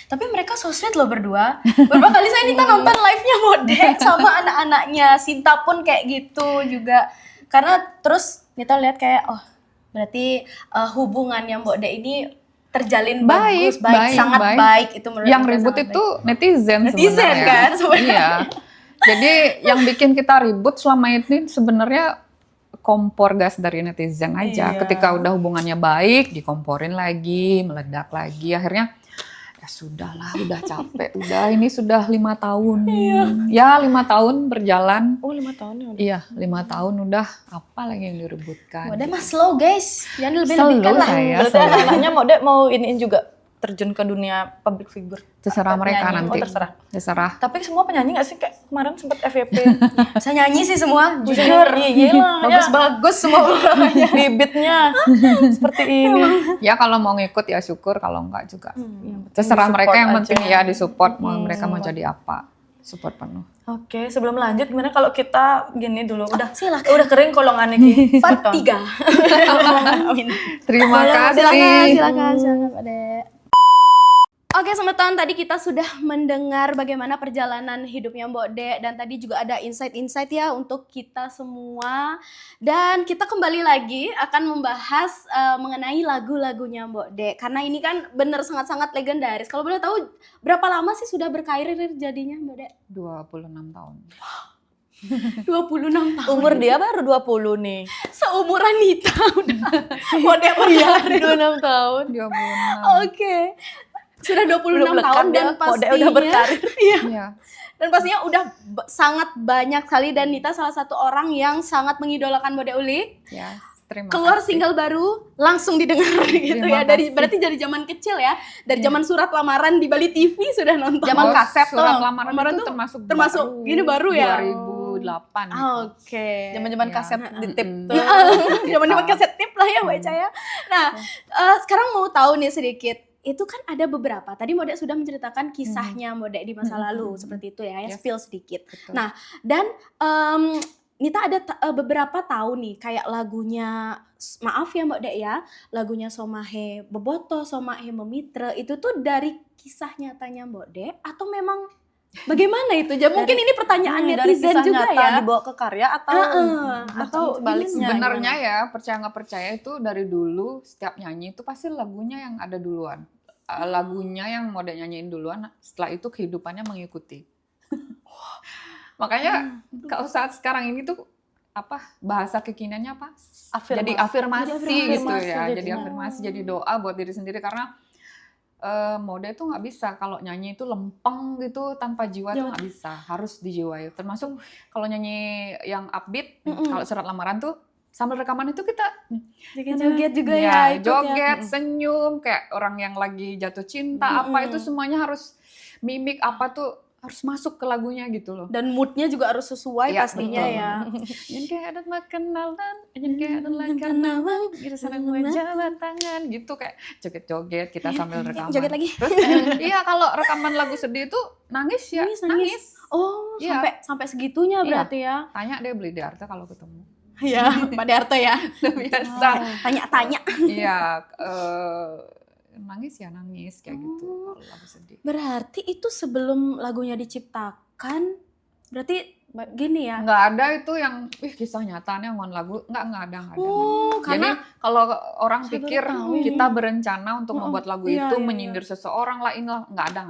Speaker 3: Tapi mereka so sweet loh berdua. Beberapa kali saya Nita nonton live-nya Mode sama anak-anaknya. Sinta pun kayak gitu juga. Karena terus Nita lihat kayak, oh berarti hubungannya Mbak De ini terjalin baik, sangat baik. Itu menurut
Speaker 1: yang ribut itu netizen sebenarnya.
Speaker 3: Kan sebenarnya.
Speaker 1: Iya. Jadi yang bikin kita ribut selama ini sebenarnya kompor gas dari netizen aja.
Speaker 2: Iya.
Speaker 1: Ketika udah hubungannya baik, dikomporin lagi, meledak lagi. Akhirnya ya sudahlah, udah capek. Udah ini sudah 5 tahun.
Speaker 2: Iya.
Speaker 1: Ya 5 tahun berjalan.
Speaker 2: Oh 5 tahun ya udah.
Speaker 1: Iya 5 tahun udah, apa lagi yang diributkan.
Speaker 3: Mode mah slow guys, jangan lebih-lebihkan lah.
Speaker 1: Saya,
Speaker 2: berarti anak-anaknya Mode mau iniin juga terjun ke dunia public figure?
Speaker 1: Terserah mereka
Speaker 2: Penyanyi.
Speaker 1: nanti.
Speaker 2: Oh, terserah.
Speaker 1: Terserah.
Speaker 2: Tapi semua penyanyi nggak sih? Kayak kemarin sempat FYP.
Speaker 3: Saya nyanyi sih semua,
Speaker 2: Jujur,
Speaker 3: jujur.
Speaker 2: iyalah.
Speaker 3: Bagus-bagus semua orangnya.
Speaker 2: Bibitnya seperti ini.
Speaker 1: Ya kalau mau ngikut ya syukur, kalau enggak juga.
Speaker 2: Yang penting
Speaker 1: Terserah
Speaker 2: disupport
Speaker 1: mereka, yang
Speaker 2: aja.
Speaker 1: penting ya disupport, mau
Speaker 2: Hmm,
Speaker 1: mereka mau
Speaker 2: support.
Speaker 1: jadi apa. Support penuh.
Speaker 2: Oke, sebelum lanjut gimana kalau kita gini dulu.
Speaker 3: silakan.
Speaker 2: Udah kering kolongannya Ki.
Speaker 3: Part
Speaker 2: Betul.
Speaker 3: 3. Amin.
Speaker 1: Terima kasih.
Speaker 3: Silakan Pak Dek. Oke, teman-teman, tadi kita sudah mendengar bagaimana perjalanan hidupnya Mbok Dek, dan tadi juga ada insight-insight ya untuk kita semua. Dan kita kembali lagi akan membahas mengenai lagu-lagunya Mbok Dek, karena ini kan bener sangat-sangat legendaris. Kalau boleh tahu berapa lama sih sudah berkarir jadinya Mbok Dek?
Speaker 1: 26 tahun.
Speaker 3: 26 tahun.
Speaker 2: Umur dia baru 20 nih.
Speaker 3: Seumuran Nita udah Mbok Dek berkarir.
Speaker 2: 26 tahun.
Speaker 1: 26.
Speaker 3: Oke. Sudah 26
Speaker 2: Belum
Speaker 3: tahun
Speaker 2: lekap
Speaker 3: dan
Speaker 2: ya,
Speaker 3: pastinya
Speaker 2: udah berkarir.
Speaker 3: Iya.
Speaker 1: Iya.
Speaker 3: Dan pastinya udah sangat banyak sekali, dan Nita salah satu orang yang sangat mengidolakan Mbok Dek Uli.
Speaker 1: Ya, terima
Speaker 3: Keluar
Speaker 1: kasih.
Speaker 3: single baru langsung didengar gitu
Speaker 1: Terima
Speaker 3: ya. Dari
Speaker 1: kasih.
Speaker 3: berarti dari zaman kecil ya. Dari zaman surat lamaran di Bali TV sudah nonton.
Speaker 2: Zaman
Speaker 1: Oh,
Speaker 2: kaset
Speaker 1: surat
Speaker 2: tuh.
Speaker 1: lamaran
Speaker 3: Lamaran
Speaker 1: itu
Speaker 3: tuh
Speaker 1: termasuk
Speaker 3: gini baru ya?
Speaker 1: 2008 gitu.
Speaker 3: Oke.
Speaker 2: Zaman-zaman
Speaker 1: Iya.
Speaker 2: kaset di tip
Speaker 1: Mm-mm.
Speaker 2: tuh.
Speaker 3: Zaman kaset tip lah ya Mbak Eca ya. Nah, sekarang mau tahu nih sedikit. Itu kan ada beberapa. Tadi Mbok Dek sudah menceritakan kisahnya Mbok Dek di masa lalu seperti itu ya.
Speaker 1: Yes.
Speaker 3: Spill sedikit.
Speaker 1: Betul.
Speaker 3: Nah, dan Nita ada beberapa tahu nih kayak lagunya, maaf ya Mbak Dek ya, lagunya Somahe Beboto, Somahe Memitre, itu tuh dari kisah nyatanya Mbok Dek atau memang bagaimana itu? Mungkin ini pertanyaan
Speaker 2: dari
Speaker 3: netizen
Speaker 2: kisah
Speaker 3: juga
Speaker 2: nyata
Speaker 3: ya.
Speaker 2: dibawa ke karya atau
Speaker 3: atau
Speaker 2: sebaliknya?
Speaker 1: Sebenarnya ya, percaya nggak percaya itu dari dulu setiap nyanyi itu pasti lagunya yang ada duluan. Lagunya yang mau nyanyiin duluan, setelah itu kehidupannya mengikuti. Makanya kalau saat sekarang ini tuh apa bahasa kekiniannya apa? Jadi afirmasi gitu ya. Jadi afirmasi, jadi doa buat diri sendiri, karena mode itu nggak bisa kalau nyanyi itu lempeng gitu tanpa jiwa itu nggak bisa, harus dijiwai. Termasuk kalau nyanyi yang upbeat, kalau surat lamaran tuh sambil rekaman itu kita
Speaker 3: Joget juga ya, ikut
Speaker 1: joget, senyum kayak orang yang lagi jatuh cinta, apa itu semuanya harus mimik apa tuh harus masuk ke lagunya gitu loh.
Speaker 3: Dan moodnya juga harus sesuai
Speaker 1: Ya,
Speaker 3: pastinya
Speaker 1: betul.
Speaker 3: ya.
Speaker 1: Yang kayak ada kenalan, yang kayak ada kenalan, gitu senang menjabat tangan, gitu kayak joget-joget kita sambil rekaman.
Speaker 3: Joget lagi.
Speaker 1: Terus, iya kalau rekaman lagu sedih itu nangis ya, nangis.
Speaker 3: Oh,
Speaker 1: Iya.
Speaker 3: sampai segitunya
Speaker 1: Iya.
Speaker 3: berarti ya.
Speaker 1: Tanya deh beli di Arte kalau ketemu.
Speaker 3: Iya, Pak Darto ya.
Speaker 1: Biasa.
Speaker 3: Tanya-tanya.
Speaker 1: Iya, nangis ya nangis kayak gitu kalau lagu sedih.
Speaker 3: Berarti itu sebelum lagunya diciptakan, berarti gini ya.
Speaker 1: Nggak ada itu yang kisah nyatanya ngon lagu, nggak ada.
Speaker 3: Oh,
Speaker 1: Jadi
Speaker 3: karena
Speaker 1: kalau orang
Speaker 3: Saya baru
Speaker 1: pikir
Speaker 3: tahu
Speaker 1: kita berencana untuk membuat lagu
Speaker 3: iya,
Speaker 1: itu
Speaker 3: iya,
Speaker 1: menyindir seseorang lah, inilah nggak ada.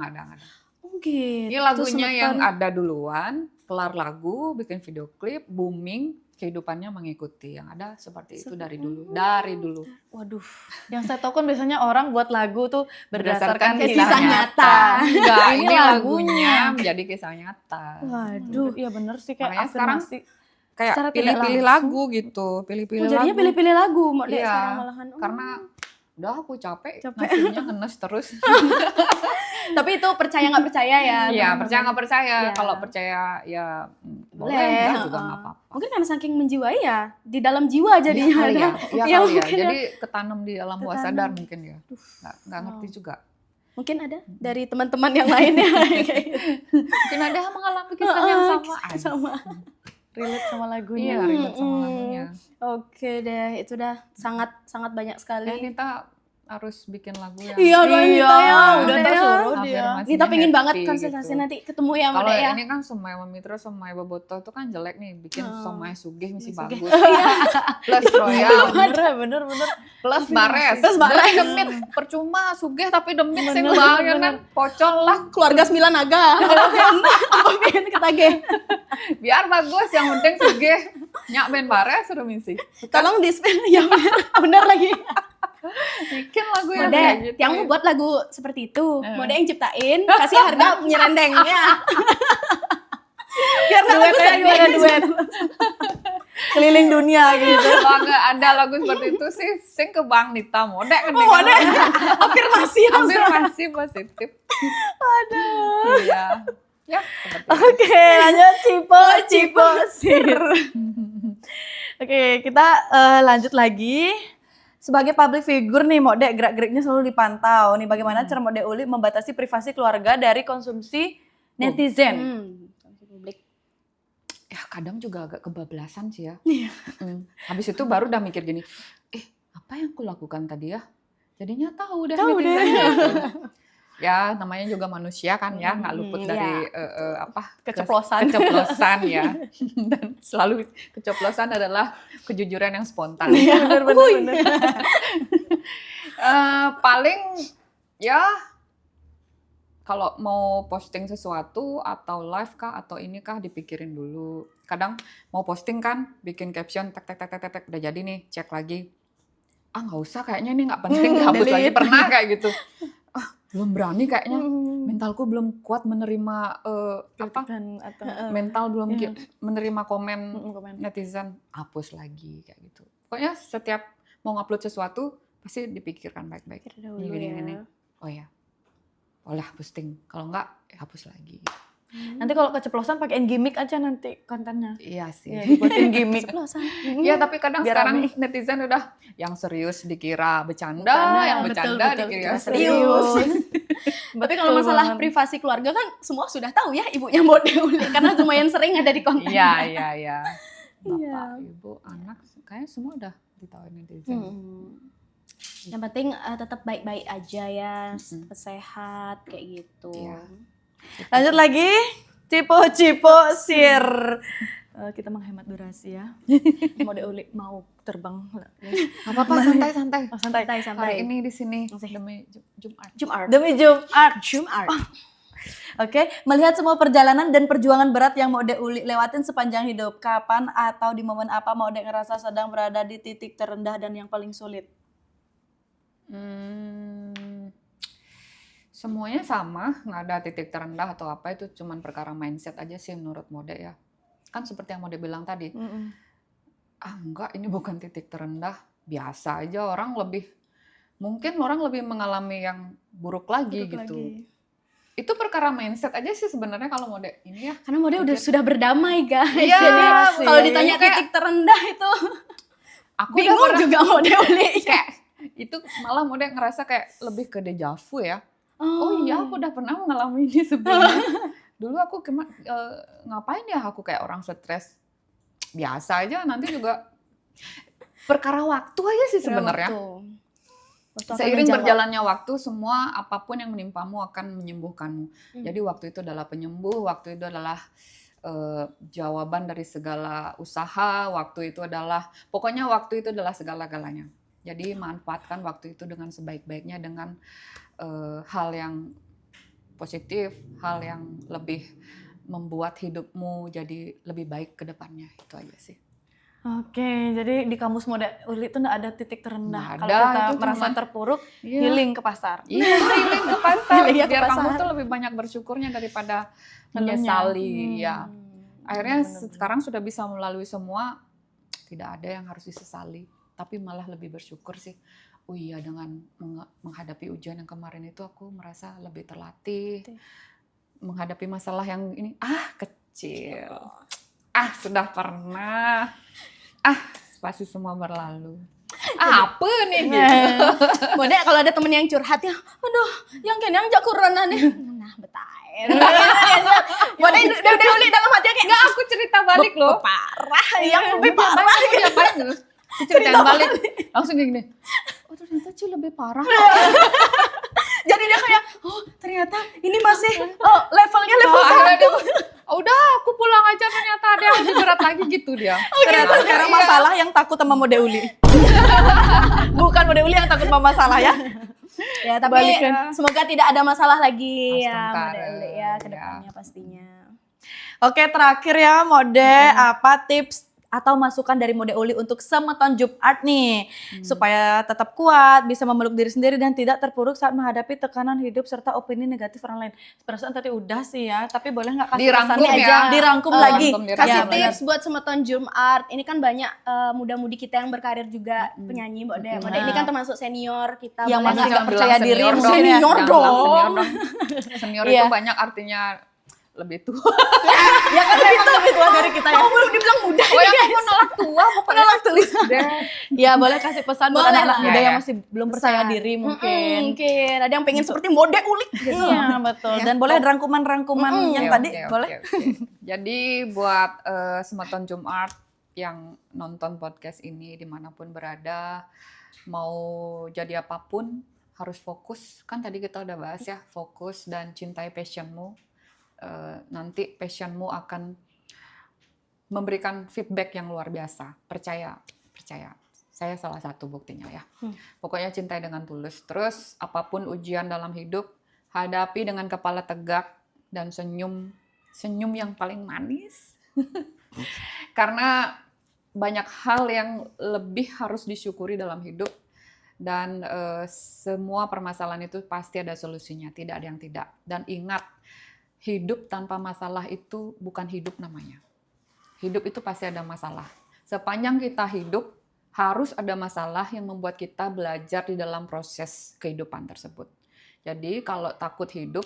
Speaker 3: oh gitu.
Speaker 1: Ini lagunya
Speaker 3: semeton.
Speaker 1: yang ada duluan, kelar lagu, bikin video klip, booming, kehidupannya mengikuti. Yang ada seperti itu dari dulu.
Speaker 3: Waduh.
Speaker 2: Yang saya tahu kan biasanya orang buat lagu tuh berdasarkan
Speaker 3: kisah nyata.
Speaker 1: Enggak,
Speaker 2: Ini
Speaker 1: ini
Speaker 2: lagunya.
Speaker 1: lagunya menjadi kisah nyata.
Speaker 3: Waduh.
Speaker 2: Iya bener sih, kayak
Speaker 1: Makanya sekarang
Speaker 2: afirmasi.
Speaker 1: Kayak
Speaker 3: Secara tidak
Speaker 1: pilih-pilih
Speaker 3: langsung.
Speaker 1: lagu gitu, pilih-pilih
Speaker 3: Oh, jadinya
Speaker 1: lagu.
Speaker 3: pilih-pilih lagu, Mbak Dek,
Speaker 1: Iya,
Speaker 3: sekarang malahan.
Speaker 1: Karena udah aku capek. Nasinya ngenes terus.
Speaker 3: Tapi itu percaya nggak percaya ya.
Speaker 1: Iya,
Speaker 3: teman-teman.
Speaker 1: percaya nggak percaya.
Speaker 3: Iya.
Speaker 1: Kalau percaya ya boleh,
Speaker 3: Boleh,
Speaker 1: enggak juga nggak apa-apa.
Speaker 3: Mungkin karena saking menjiwai ya, di dalam jiwa jadinya
Speaker 1: Iya kali
Speaker 3: ada.
Speaker 1: ya. Iya
Speaker 3: Iya,
Speaker 1: kali ya.
Speaker 3: mungkin ya.
Speaker 1: Jadi ketanam di alam bawah
Speaker 3: Ketanam.
Speaker 1: sadar mungkin ya. Nggak ngerti juga.
Speaker 3: Mungkin ada dari teman-teman yang lainnya. Kayak gitu.
Speaker 1: Mungkin ada yang mengalami kisah yang sama.
Speaker 3: Sama.
Speaker 2: Relate sama lagunya.
Speaker 1: Iya, ribet sama lagunya.
Speaker 3: Oke deh, itu udah sangat banyak sekali.
Speaker 1: Nita harus bikin lagu yang
Speaker 3: Iya, Mbak Nita ya,
Speaker 2: udah
Speaker 3: ya.
Speaker 2: tersuruh dia.
Speaker 1: afirmasinya
Speaker 3: Nita pengen
Speaker 1: happy
Speaker 3: banget konsultasi
Speaker 1: gitu.
Speaker 3: nanti ketemu ya Mbak
Speaker 1: Kalau
Speaker 3: Dek ya.
Speaker 1: ini kan Somai Mitra, Somai Beboto itu kan jelek nih, bikin Somai Sugih mesti
Speaker 3: Sugih.
Speaker 1: bagus. Plus Royal,
Speaker 2: Bener.
Speaker 1: plus Bares.
Speaker 3: Plus Bares.
Speaker 1: Demit, percuma Sugih tapi demit sing banget kan pocol lah.
Speaker 3: Keluarga 9 naga. Aku pengen ketagih.
Speaker 1: Biar bagus, yang penting Sugih. Nyak ben Bares sudah misi.
Speaker 3: Tolong di-spell ya benar lagi.
Speaker 1: Bikin lagu yang
Speaker 3: Mode,
Speaker 1: kayak gitu.
Speaker 3: yang mau buat lagu seperti itu,
Speaker 1: Eh.
Speaker 3: Mode yang ciptain, kasih harga nyerendengnya. Biar nggak lagu sedih.
Speaker 2: duet. keliling dunia gitu.
Speaker 1: Kalau nggak ada lagu seperti itu sih, sing ke Bang Nita mode kan.
Speaker 2: Mode afirmasi
Speaker 1: Afirmasi positif. Aduh. Iya. Ya, seperti itu.
Speaker 2: Oke, lanjut cipo sir. Oke, kita lanjut lagi. Sebagai public figure nih, Mode gerak-geriknya selalu dipantau. Nih, bagaimana cara Mode Uli membatasi privasi keluarga dari konsumsi netizen?
Speaker 3: Publik.
Speaker 1: Ya kadang juga agak kebablasan sih ya. Habis itu baru udah mikir gini, apa yang aku lakukan tadi ya? Jadinya tahu deh netizen gitu. Ya namanya juga manusia kan ya, nggak luput dari
Speaker 2: Keceplosan.
Speaker 1: keceplosan ya. Dan selalu keceplosan adalah kejujuran yang spontan.
Speaker 2: Iya, benar.
Speaker 1: Paling ya kalau mau posting sesuatu atau live kah atau ini kah dipikirin dulu. Kadang mau posting kan, bikin caption tek udah jadi nih, cek lagi. Nggak usah kayaknya ini nggak penting, dihapus lagi. Pernah kayak gitu. Belum berani kayaknya, mentalku belum kuat menerima mental belum menerima komen netizen, hapus lagi kayak gitu. Pokoknya setiap mau ngupload sesuatu pasti dipikirkan baik-baik. Gini. Oh ya, boleh posting. Kalau enggak, hapus lagi.
Speaker 2: Nanti kalau keceplosan pakein gimmick aja nanti kontennya.
Speaker 1: Iya sih.
Speaker 2: Ya, dibuatin gimmick.
Speaker 1: Iya, tapi kadang
Speaker 2: Biar
Speaker 1: sekarang
Speaker 2: rame.
Speaker 1: netizen udah yang serius dikira bercanda, yang bercanda
Speaker 2: betul,
Speaker 1: dikira
Speaker 2: serius.
Speaker 3: Tapi kalau masalah privasi keluarga kan semua sudah tahu ya ibunya Mode Uli karena lumayan sering ada di konten.
Speaker 1: Iya. Bapak, ibu, anak, kayaknya semua udah ditawain netizen.
Speaker 3: Yang penting tetap baik-baik aja ya, sehat kayak gitu.
Speaker 1: Iya.
Speaker 2: Lanjut lagi, cipo sir. Kita menghemat durasi ya. Mode Uli mau terbang.
Speaker 1: Gak apa-apa, santai.
Speaker 2: Santai.
Speaker 1: Hari ini di sini demi Jumat.
Speaker 2: Demi Jumat. Oke, melihat semua perjalanan dan perjuangan berat yang Mode Uli lewatin sepanjang hidup, kapan atau di momen apa Mode ngerasa sedang berada di titik terendah dan yang paling sulit?
Speaker 1: Semuanya sama, nggak ada titik terendah atau apa, itu cuman perkara mindset aja sih menurut Mode ya. Kan seperti yang Mode bilang tadi, enggak, ini bukan titik terendah, biasa aja, mungkin orang lebih mengalami yang buruk lagi gitu. Itu perkara mindset aja sih sebenarnya kalau Mode ini ya.
Speaker 3: Karena Mode udah sudah berdamai guys.
Speaker 1: Iya,
Speaker 3: Jadi
Speaker 1: sih.
Speaker 3: kalau ditanya titik terendah itu
Speaker 1: Aku
Speaker 3: bingung juga Mode Uli.
Speaker 1: Kayak itu malah Mode ngerasa kayak lebih ke deja vu ya. Oh iya, aku udah pernah mengalami ini sebelumnya. Dulu aku ngapain ya, aku kayak orang stres. Biasa aja, nanti juga perkara waktu aja sih sebenarnya. Seiring berjalannya waktu, semua apapun yang menimpamu akan menyembuhkanmu. Jadi waktu itu adalah penyembuh, waktu itu adalah jawaban dari segala usaha, pokoknya waktu itu adalah segala-galanya. Jadi manfaatkan waktu itu dengan sebaik-baiknya, dengan hal yang positif, hal yang lebih membuat hidupmu jadi lebih baik ke depannya. Itu aja sih.
Speaker 2: Oke, jadi di kamus Mode Uli itu nggak ada titik terendah.
Speaker 1: Nggak
Speaker 2: Kalau
Speaker 1: ada,
Speaker 2: kita
Speaker 1: itu
Speaker 2: merasa
Speaker 1: cuman-
Speaker 2: terpuruk,
Speaker 1: Iya.
Speaker 2: healing ke pasar.
Speaker 1: Iya, healing ke pasar.
Speaker 2: Healing ke
Speaker 1: Biar kamu
Speaker 2: pasar.
Speaker 1: tuh lebih banyak bersyukurnya daripada
Speaker 2: Ngeluhnya.
Speaker 1: menyesali. Ya. Akhirnya
Speaker 2: bener-bener.
Speaker 1: sekarang sudah bisa melalui semua, tidak ada yang harus disesali. Tapi malah lebih bersyukur sih. Oh iya, dengan menghadapi ujian yang kemarin itu aku merasa lebih terlatih. Menghadapi masalah yang ini, kecil. Sudah pernah. Pasti semua berlalu. Apa nih gitu.
Speaker 3: Mode kalau ada temen yang curhat ya, aduh, yang kena yang jak corona nih. Nah, betain. Mode udah Uli dalam hati kayak
Speaker 1: Enggak, aku cerita balik loh.
Speaker 3: parah, yang lebih parah.
Speaker 1: Aku ceritain balik. Langsung kayak gini. Oh, ternyata Ci lebih parah.
Speaker 2: Jadi dia kayak, oh ternyata ini masih levelnya level
Speaker 1: Akhirnya
Speaker 2: 1.
Speaker 1: dia, udah aku pulang aja, ternyata ada yang lebih berat lagi gitu dia.
Speaker 2: Ternyata sekarang masalah yang takut sama Mode Uli. Bukan Mode Uli yang takut sama masalah ya.
Speaker 3: Ya, tapi
Speaker 2: Balikan.
Speaker 3: semoga tidak ada masalah lagi ya
Speaker 1: Astagfirullah.
Speaker 3: Mode Uli ya ke depannya pastinya.
Speaker 2: Oke, terakhir ya Mode, apa tips atau masukan dari Mode Uli untuk Semeton Jumat nih, supaya tetap kuat, bisa memeluk diri sendiri dan tidak terpuruk saat menghadapi tekanan hidup serta opini negatif orang lain. Perasaan tadi udah sih ya, tapi boleh nggak kasih
Speaker 1: Dirangkum
Speaker 2: pesannya
Speaker 1: ya.
Speaker 2: aja? Dirangkum lagi.
Speaker 1: dirangkum.
Speaker 3: Kasih
Speaker 2: Ya,
Speaker 3: tips buat Semeton Jumat. Ini kan banyak muda-mudi kita yang berkarir juga penyanyi, Mbak De. Mbak De ini kan termasuk senior kita.
Speaker 2: Yang
Speaker 3: Boleh
Speaker 2: masih
Speaker 3: nggak?
Speaker 2: nggak percaya diri
Speaker 1: senior
Speaker 2: mungkin
Speaker 1: dong.
Speaker 2: ya.
Speaker 3: Senior
Speaker 1: Jangan bilang
Speaker 3: dong.
Speaker 1: senior dong. Senior
Speaker 2: Iya.
Speaker 1: itu banyak artinya lebih tua.
Speaker 2: Ya kan memang lebih tua dari kita ya.
Speaker 3: Oh, belum dibilang muda.
Speaker 1: Oh yang aku nolak tua, pokoknya nolak tua.
Speaker 2: Ya boleh kasih pesan buat
Speaker 3: Boleh
Speaker 2: anak-anak
Speaker 3: lah.
Speaker 2: muda
Speaker 1: Ya,
Speaker 2: yang
Speaker 1: ya.
Speaker 2: masih belum percaya diri mungkin.
Speaker 3: Mungkin ada yang pengen seperti Mode Uli gitu.
Speaker 2: Iya betul. Dan boleh rangkuman-rangkuman yang
Speaker 1: Oke,
Speaker 2: tadi
Speaker 1: oke,
Speaker 2: boleh.
Speaker 1: oke. Jadi buat Semeton Jumat yang nonton podcast ini dimanapun berada, mau jadi apapun harus fokus. Kan tadi kita udah bahas ya, fokus dan cintai passionmu. Nanti passionmu akan memberikan feedback yang luar biasa. Percaya. Saya salah satu buktinya ya. Pokoknya cintai dengan tulus. Terus apapun ujian dalam hidup, hadapi dengan kepala tegak dan senyum yang paling manis. Karena banyak hal yang lebih harus disyukuri dalam hidup dan semua permasalahan itu pasti ada solusinya, tidak ada yang tidak. Dan ingat, hidup tanpa masalah itu bukan hidup namanya. Hidup itu pasti ada masalah. Sepanjang kita hidup, harus ada masalah yang membuat kita belajar di dalam proses kehidupan tersebut. Jadi kalau takut hidup,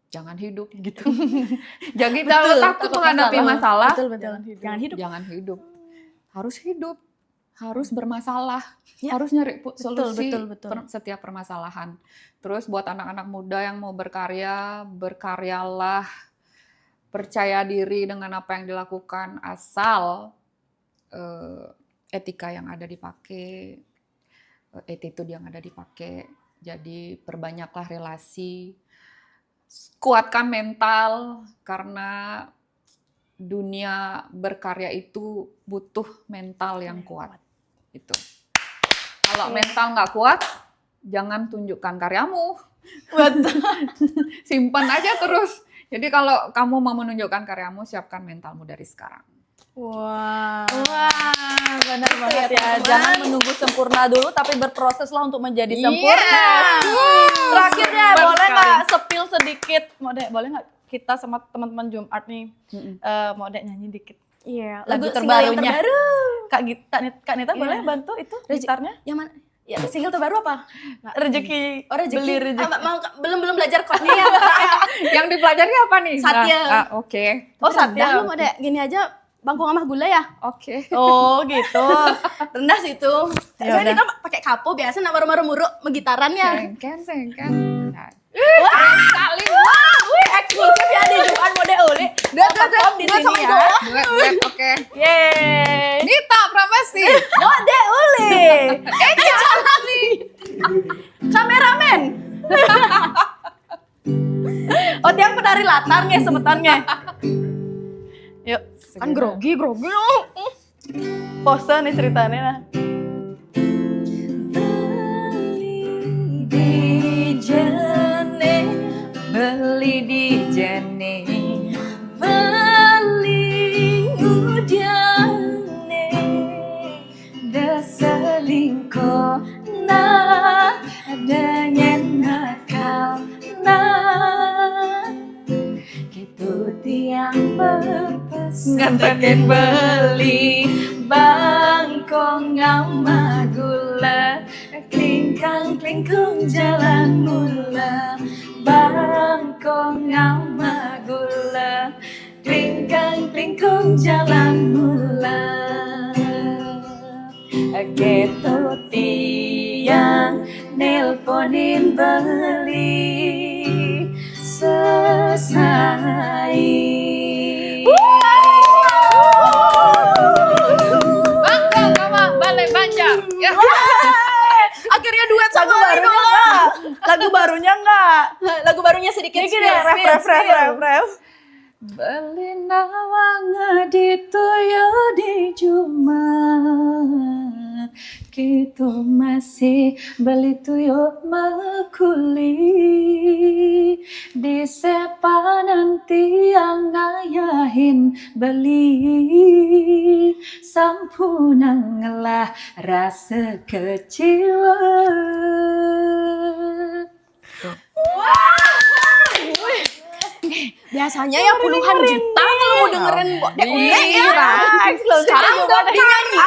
Speaker 1: jangan hidup gitu. Jadi kalau takut menghadapi masalah,
Speaker 2: Jangan hidup.
Speaker 1: jangan hidup. Harus bermasalah, harus nyari solusi
Speaker 2: betul.
Speaker 1: setiap permasalahan. Terus buat anak-anak muda yang mau berkarya, berkaryalah, percaya diri dengan apa yang dilakukan, asal etika yang ada dipakai, attitude yang ada dipakai. Jadi perbanyaklah relasi, kuatkan mental, karena dunia berkarya itu butuh mental yang kuat. Itu. Kalau mental nggak kuat, jangan tunjukkan karyamu. Simpan aja terus. Jadi kalau kamu mau menunjukkan karyamu, siapkan mentalmu dari sekarang.
Speaker 2: Wah, benar banget ya. Jangan menunggu sempurna dulu, tapi berproseslah untuk menjadi sempurna. Terakhir ya,
Speaker 1: Benar
Speaker 2: boleh
Speaker 1: sekali.
Speaker 2: nggak sepil sedikit, boleh nggak kita sama teman-teman Jumat nih, mau nyanyi dikit
Speaker 3: Iya,
Speaker 2: lagu
Speaker 3: single yang
Speaker 2: terbarunya.
Speaker 3: terbaru.
Speaker 2: Kak Nita boleh bantu itu gitarnya?
Speaker 3: Yang mana? Ya, single terbaru apa?
Speaker 2: Rezeki,
Speaker 3: Oh, rezeki.
Speaker 2: beli rezeki.
Speaker 3: Belum belajar chordnya ya.
Speaker 1: Yang dipelajari apa nih?
Speaker 3: Satya.
Speaker 1: Oke.
Speaker 2: Oh Satya.
Speaker 3: Belum ada. Gini aja, bangku ngamah gula ya.
Speaker 1: Oke.
Speaker 2: Oh gitu.
Speaker 3: Rendah situ.
Speaker 2: Ya
Speaker 3: Soalnya
Speaker 2: udah.
Speaker 3: kita pakai kapo biasa nak baru-baru megitarannya.
Speaker 1: Sengken. Nah,
Speaker 2: Wih, eksklusif ya di Jumat Mode Uli. Perform di
Speaker 3: duet
Speaker 2: sini
Speaker 3: sama
Speaker 2: ya.
Speaker 1: duet, oke.
Speaker 2: Yeay.
Speaker 1: Nita Pramesti.
Speaker 2: Mode Uli. Kameramen. Oh, yang penari latar nge semetannya. Yuk, kan grogi dong. Pose nih ceritanya nah.
Speaker 1: Beli di jene,
Speaker 2: Beling udiane
Speaker 1: deselingko
Speaker 2: na danyen nakal na
Speaker 1: gitu tiang berpes
Speaker 2: ngantekin beli bangkong ngama gula klingkang klingkung jalan mula bangkong ngama gula klingkang klingkung jalan mula gitu tiang nelponin beli selesai.
Speaker 1: Bangkong sama Balai Banjar. Ya.
Speaker 3: Akhirnya duet
Speaker 2: Lagu
Speaker 3: sama
Speaker 2: barunya
Speaker 3: Idola.
Speaker 2: enggak? Lagu barunya enggak?
Speaker 3: Lagu barunya sedikit
Speaker 2: Ini gini, ref.
Speaker 1: Beli nawang di toyo di Juma, gitu masih beli tuyo makuli di sepanan tiang ngayahin beli
Speaker 2: sampunanglah rasa kecewa.
Speaker 3: Biasanya yang puluhan juta kalau mau dengerin Mbok Dek Ule ya.
Speaker 2: Sekarang udah dinyanyi